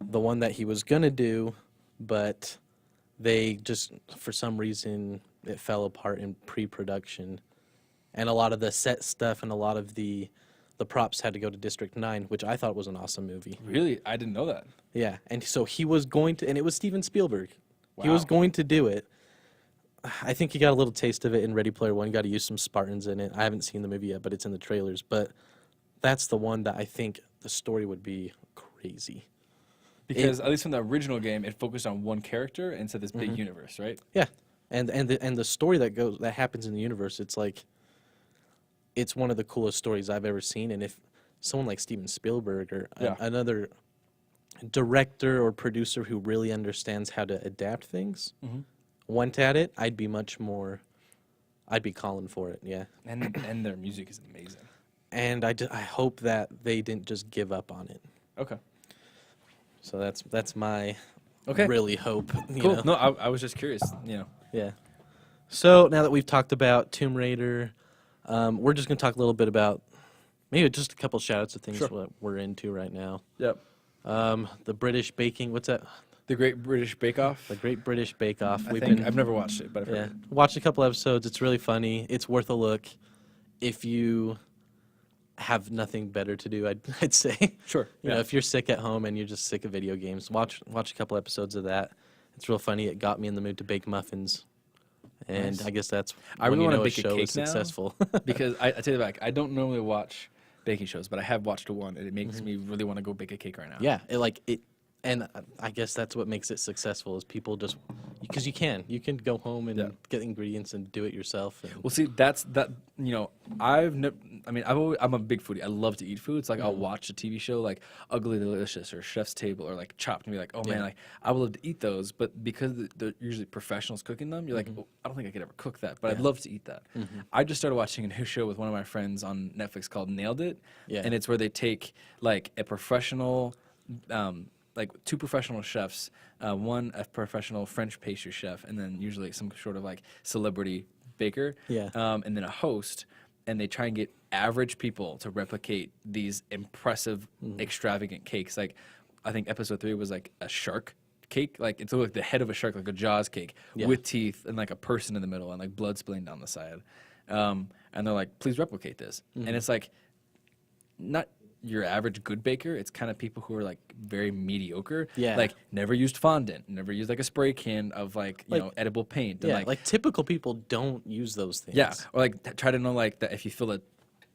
The one that he was going to do, but they just, for some reason, it fell apart in pre-production, and a lot of the set stuff and a lot of the props had to go to District 9, which I thought was an awesome movie. Really? I didn't know that. Yeah, and so he was going to, and it was Steven Spielberg. He was Wow. going to do it. I think he got a little taste of it in Ready Player One. Got to use some Spartans in it. I haven't seen the movie yet, but it's in the trailers. But that's the one that I think the story would be crazy. Because at least from the original game, it focused on one character instead of this big universe, right? Yeah, and the story that happens in the universe, it's like, it's one of the coolest stories I've ever seen. And if someone like Steven Spielberg or another director or producer who really understands how to adapt things went at it, I'd be calling for it. Yeah, And their music is amazing. and I hope that they didn't just give up on it. Okay. So that's my Okay. really hope. You Cool. know? No, I was just curious. Yeah. So now that we've talked about Tomb Raider, we're just gonna talk a little bit about maybe just a couple shout-outs of things Sure. that we're into right now. Yep. The British baking. What's that? The Great British Bake Off. The Great British Bake Off. I've never watched it, but I've heard Yeah, it. watched a couple episodes. It's really funny. It's worth a look if you have nothing better to do. I'd say. Sure. You know, if you're sick at home and you're just sick of video games, watch a couple episodes of that. It's real funny. It got me in the mood to bake muffins, and Nice. I guess that's I when really you wanna know bake a show cake is now. successful. Because I tell you back, I don't normally watch baking shows, but I have watched one, and it makes me really want to go bake a cake right now. Yeah, and I guess that's what makes it successful is people just because you can go home and Yeah. get ingredients and do it yourself. And, Well, see, I'm a big foodie. I love to eat food. It's like I'll watch a TV show like Ugly Delicious or Chef's Table or like Chopped and be like, oh man, Yeah. like I would love to eat those, but because they're usually professionals cooking them, you're like, oh, I don't think I could ever cook that, but I'd love to eat that. I just started watching a new show with one of my friends on Netflix called Nailed It, Yeah. and it's where they take like a professional. Like two professional chefs, one a professional French pastry chef, and then usually some sort of like celebrity baker, Yeah. and then a host, and they try and get average people to replicate these impressive, extravagant cakes. Like, I think episode 3 was like a shark cake, like it's like the head of a shark, like a Jaws cake, Yeah. with teeth and like a person in the middle and like blood spilling down the side. And they're like, please replicate this, and it's like not your average good baker. It's kind of people who are like very mediocre. Yeah. Like never used fondant, never used like a spray can of like edible paint. And, yeah, like typical people don't use those things. yeah, or like try to know like that if you fill a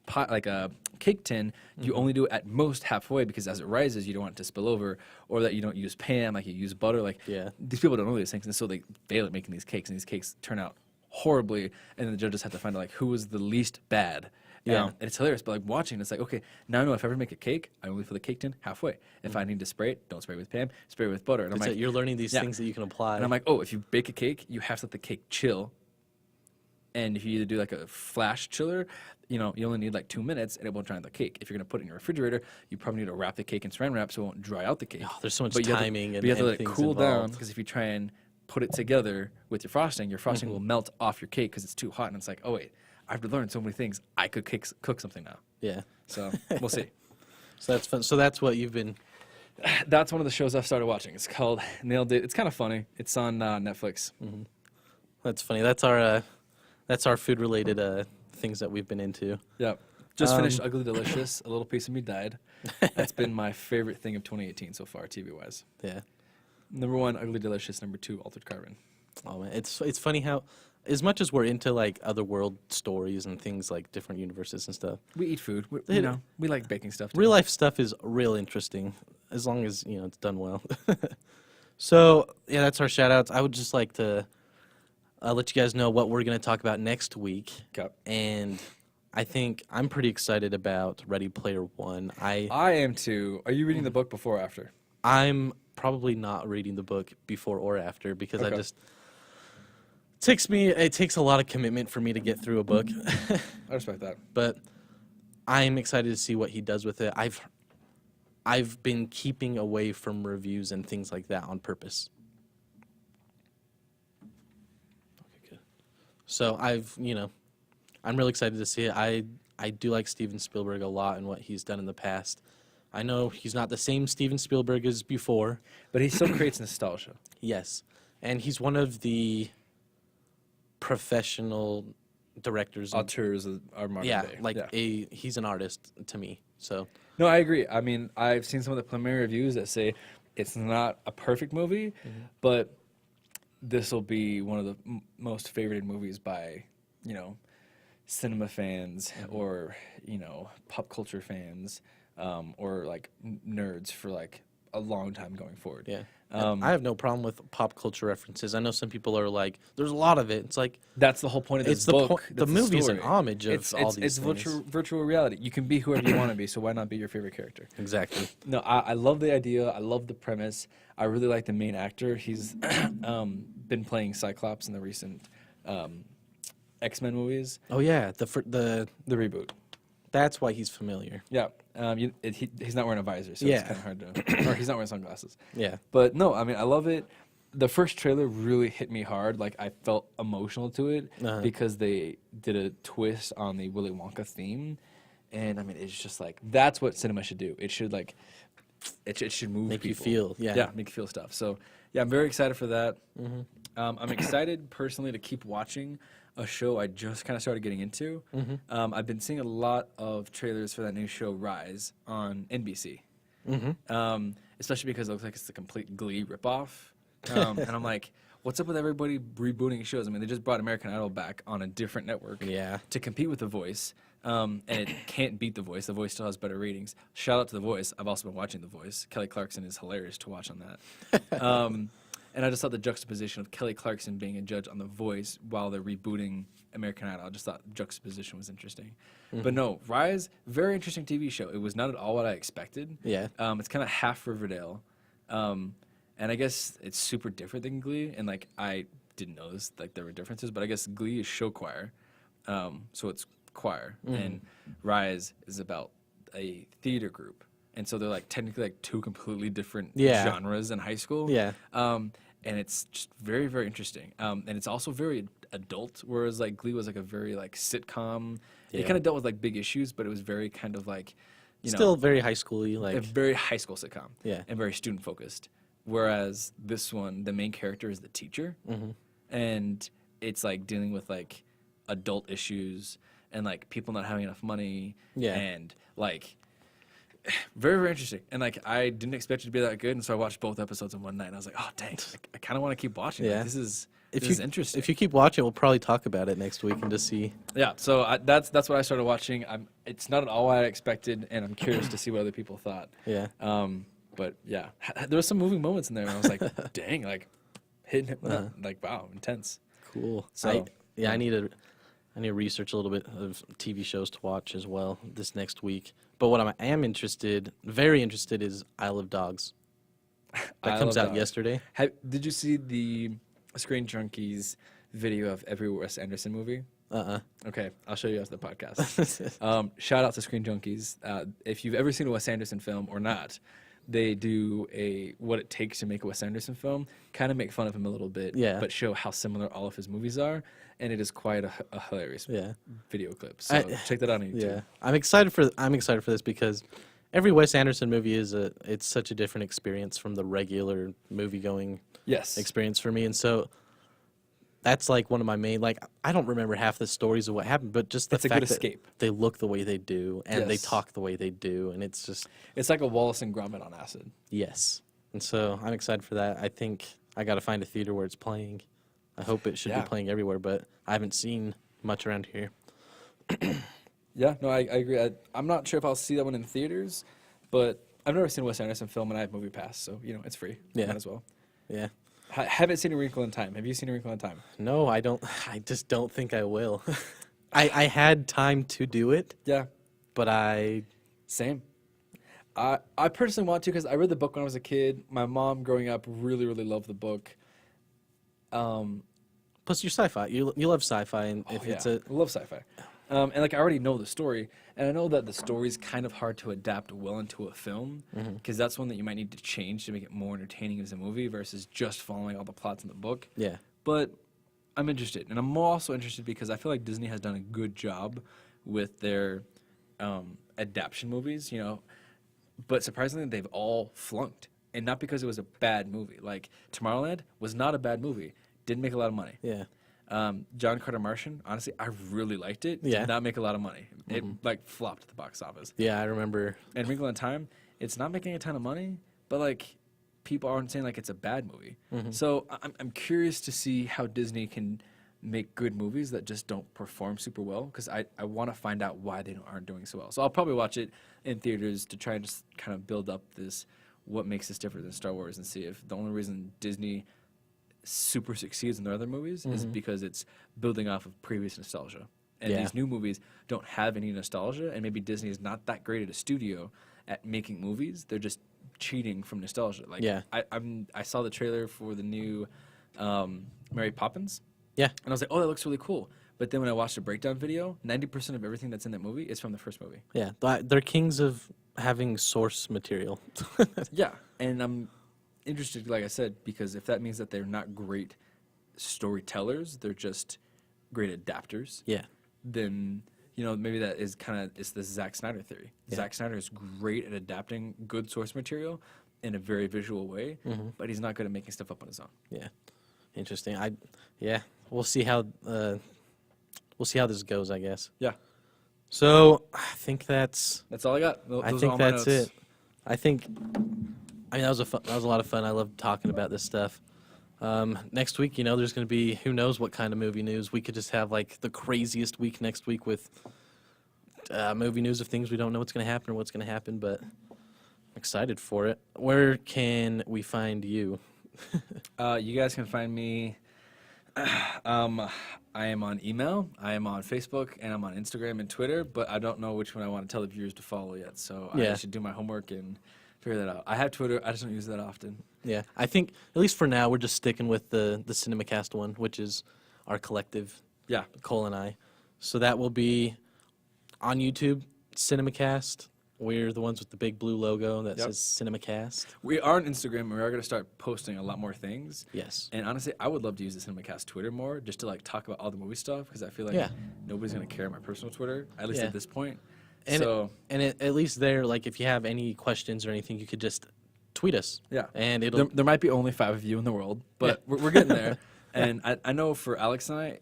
pot like a cake tin, you only do it at most halfway because as it rises, you don't want it to spill over, or that you don't use Pan, like you use butter. Like Yeah. these people don't know these things, and so they fail at making these cakes, and these cakes turn out horribly, and then the judges have to find out like who was the least bad. Yeah. And it's hilarious, but like watching, it's like, okay, now I know if I ever make a cake, I only fill the cake tin halfway. If I need to spray it, don't spray it with Pam, spray it with butter. And I'm It's like, that you're learning these yeah. things that you can apply. and I'm like, oh, if you bake a cake, you have to let the cake chill. And if you either do like a flash chiller, you only need like 2 minutes and it won't dry out the cake. If you're gonna put it in your refrigerator, you probably need to wrap the cake in saran wrap so it won't dry out the cake. Oh, there's so much But you have to- timing but you have to and let it things cool down involved. because if you try and put it together with your frosting will melt off your cake because it's too hot. And it's like, oh wait, I've learned so many things. I could cook something now. Yeah. So we'll see. So that's fun. So that's what you've been. That's one of the shows I've started watching. It's called Nailed It. It's kind of funny. It's on Netflix. That's funny. That's our food related things that we've been into. Yep. Just finished Ugly Delicious. A little piece of me died. That's been my favorite thing of 2018 so far, TV wise. Yeah. Number 1, Ugly Delicious. Number 2, Altered Carbon. Oh man, it's funny how, as much as we're into like other world stories and things like different universes and stuff, We eat food. They- We like baking stuff. Too. real life stuff is real interesting as long as it's done well. So yeah, that's our shout outs. I would just like to let you guys know what we're going to talk about next week. Okay. And I think I'm pretty excited about Ready Player One. I am too. Are you reading the book before or after? I'm probably not reading the book before or after because Okay. it takes a lot of commitment for me to get through a book. I respect that. But I'm excited to see what he does with it. I've been keeping away from reviews and things like that on purpose. Okay, good. So I'm really excited to see it. I do like Steven Spielberg a lot and what he's done in the past. I know he's not the same Steven Spielberg as before. But he still creates nostalgia. Yes. And he's one of the professional directors. Auteurs are modern Yeah, day. like he's an artist to me. So No, I agree. I mean, I've seen some of the preliminary reviews that say it's not a perfect movie, but this will be one of the most favorited movies by, you know, cinema fans or, you know, pop culture fans, or like nerds for like a long time going forward. yeah, and I have no problem with pop culture references. I know some people are like, "There's a lot of it." It's like That's the whole point of this it's the book. the that's movie's an story. homage of It's all these it's things. virtual reality. You can be whoever you want to be, so why not be your favorite character? Exactly. No, I love the idea. I love the premise. I really like the main actor. He's been playing Cyclops in the recent X-Men movies, Oh yeah, the reboot. that's why he's familiar. Yeah, he's not wearing a visor, so Yeah. it's kind of hard to. Or he's not wearing sunglasses. Yeah. But no, I mean, I love it. The first trailer really hit me hard. Like, I felt emotional to it because they did a twist on the Willy Wonka theme. And, I mean, it's just like, that's what cinema should do. It should, like, it should move Make you people. feel, yeah. Yeah, make you feel stuff. So, yeah, I'm very excited for that. I'm excited, personally, to keep watching a show I just kind of started getting into. I've been seeing a lot of trailers for that new show, Rise, on NBC. Especially because it looks like it's the complete Glee ripoff. And I'm like, what's up with everybody rebooting shows? I mean, they just brought American Idol back on a different network Yeah. to compete with The Voice. And it can't beat The Voice. The Voice still has better ratings. Shout out to The Voice. I've also been watching The Voice. Kelly Clarkson is hilarious to watch on that. And I just thought the juxtaposition of Kelly Clarkson being a judge on The Voice while they're rebooting American Idol, I just thought juxtaposition was interesting. But no, Rise, very interesting TV show. It was not at all what I expected. Yeah. It's kind of half Riverdale. And I guess it's super different than Glee. And like, I didn't know this, like there were differences, but I guess Glee is show choir. So it's choir. And Rise is about a theater group. And so they're like technically like two completely different Yeah. genres in high school. Yeah. And it's just very, very interesting. And it's also very adult, whereas like Glee was like a very like sitcom. It Yeah. kind of dealt with like big issues, but it was very kind of like, you know, Still very high schooly, a like very high school sitcom. Yeah. And very student focused. Whereas this one, the main character is the teacher, and it's like dealing with like adult issues and like people not having enough money. Yeah. And like very, very interesting. And like I didn't expect it to be that good, and so I watched both episodes in one night. And I was like, oh dang, I kind of want to keep watching. Yeah. Like, this is interesting. If you keep watching, we'll probably talk about it next week and just see. Yeah, so that's what I started watching. It's not at all what I expected, and I'm curious to see what other people thought. Yeah. But yeah, there were some moving moments in there, and I was like, dang, like hitting it, like wow, intense. Cool. So, I need to research a little bit of TV shows to watch as well this next week. But what I am very interested, is Isle of Dogs. That comes out yesterday. Did you see the Screen Junkies video of every Wes Anderson movie? Okay, I'll show you after the podcast. Shout out to Screen Junkies. If you've ever seen a Wes Anderson film or not, they do what it takes to make a Wes Anderson film, kind of make fun of him a little bit, Yeah. but show how similar all of his movies are, and it is quite a hilarious Yeah. video clip. So check that out on YouTube. Yeah, I'm excited for this because every Wes Anderson movie it's such a different experience from the regular movie going Yes. experience for me, and so that's like one of my main, like, I don't remember half the stories of what happened, but just the It's a fact good that escape. they look the way they do and they Yes. talk the way they do, and it's just It's like a Wallace and Gromit on acid. yes. And so I'm excited for that. I think I got to find a theater where it's playing. I hope it should Yeah. be playing everywhere, but I haven't seen much around here. Yeah, no, I agree. I'm not sure if I'll see that one in theaters, but I've never seen a Wes Anderson film, and I have Movie Pass, so you know it's free. Yeah. Might as well. Yeah. Haven't seen A Wrinkle in Time. Have you seen A Wrinkle in Time? No, I don't. I just don't think I will. I had time to do it, Yeah, but same. I personally want to because I read the book when I was a kid. My mom, growing up, really, really loved the book. plus you're sci-fi. You love sci-fi, and if it's I love sci-fi. And like I already know the story, and I know that the story is kind of hard to adapt well into a film because that's one that you might need to change to make it more entertaining as a movie versus just following all the plots in the book. yeah, But I'm interested, and I'm also interested because I feel like Disney has done a good job with their adaptation movies, you know. But surprisingly, they've all flunked. and not because it was a bad movie. Like Tomorrowland was not a bad movie. Didn't make a lot of money. Yeah. John Carter Martian, honestly, I really liked it. Yeah. Did not make a lot of money. It like flopped at the box office. Yeah, I remember. And Wrinkle in Time, it's not making a ton of money, but like people aren't saying like it's a bad movie. So I'm curious to see how Disney can make good movies that just don't perform super well, because I want to find out why they aren't doing so well. So I'll probably watch it in theaters to try and just kind of build up this, what makes this different than Star Wars, and see if the only reason Disney super succeeds in their other movies is because it's building off of previous nostalgia. And Yeah. these new movies don't have any nostalgia, and maybe Disney is not that great at a studio at making movies. They're just cheating from nostalgia. Like Yeah. I saw the trailer for the new Mary Poppins, Yeah. and I was like, oh, that looks really cool. But then when I watched the breakdown video, 90% of everything that's in that movie is from the first movie. Yeah. They're kings of having source material. Yeah, and I'm interested, like I said, because if that means that they're not great storytellers, they're just great adapters, Yeah. then maybe that is kind of it's the Zack Snyder theory. Yeah. Zack Snyder is great at adapting good source material in a very visual way, but he's not good at making stuff up on his own. Yeah. Interesting. Yeah. We'll see how this goes, I guess. Yeah, So I think that's that's all I got. Those I are think all my that's notes. it. I think that was a lot of fun. I love talking about this stuff. Next week, there's going to be who knows what kind of movie news. We could just have like the craziest week next week with movie news of things we don't know what's going to happen or what's going to happen, but I'm excited for it. Where can we find you? You guys can find me. I am on email, I am on Facebook, and I'm on Instagram and Twitter, but I don't know which one I want to tell the viewers to follow yet. So Yeah. I should do my homework and figure that out. I have Twitter, I just don't use it that often. Yeah, I think at least for now we're just sticking with the Cinemacast one, which is our collective, Yeah. Cole and I. So that will be on YouTube, Cinemacast. We're the ones with the big blue logo that Yep. says Cinemacast. We are on Instagram, and we are going to start posting a lot more things. Yes. And honestly, I would love to use the Cinemacast Twitter more, just to like talk about all the movie stuff, because I feel like Yeah. nobody's going to care my personal Twitter, at least Yeah. at this point. And so, at least there, like if you have any questions or anything, you could just tweet us. yeah. And it'll There might be only 5 of you in the world, but we're getting there. And I know for Alex and I,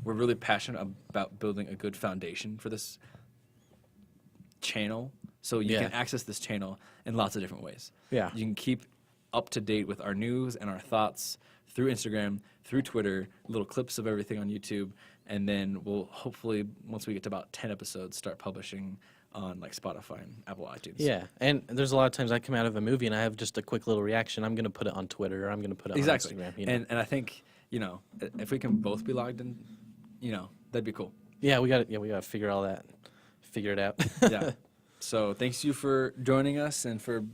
we're really passionate about building a good foundation for this channel. So you Yeah. can access this channel in lots of different ways. Yeah. You can keep up to date with our news and our thoughts through Instagram, through Twitter, little clips of everything on YouTube, and then we'll hopefully, once we get to about 10 episodes, start publishing on like Spotify and Apple iTunes. Yeah, and there's a lot of times I come out of a movie and I have just a quick little reaction. I'm going to put it on Twitter or I'm going to put it Exactly. on Instagram. And I think, if we can both be logged in, that'd be cool. Yeah, we got to figure it out. Yeah. So thanks you for joining us and for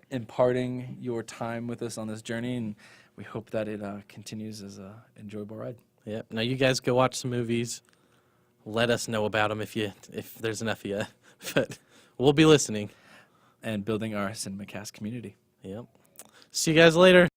imparting your time with us on this journey, and we hope that it continues as a enjoyable ride. Yep. Now you guys go watch some movies. Let us know about them if there's enough of you. But we'll be listening. And building our Cinemacast community. Yep. See you guys later.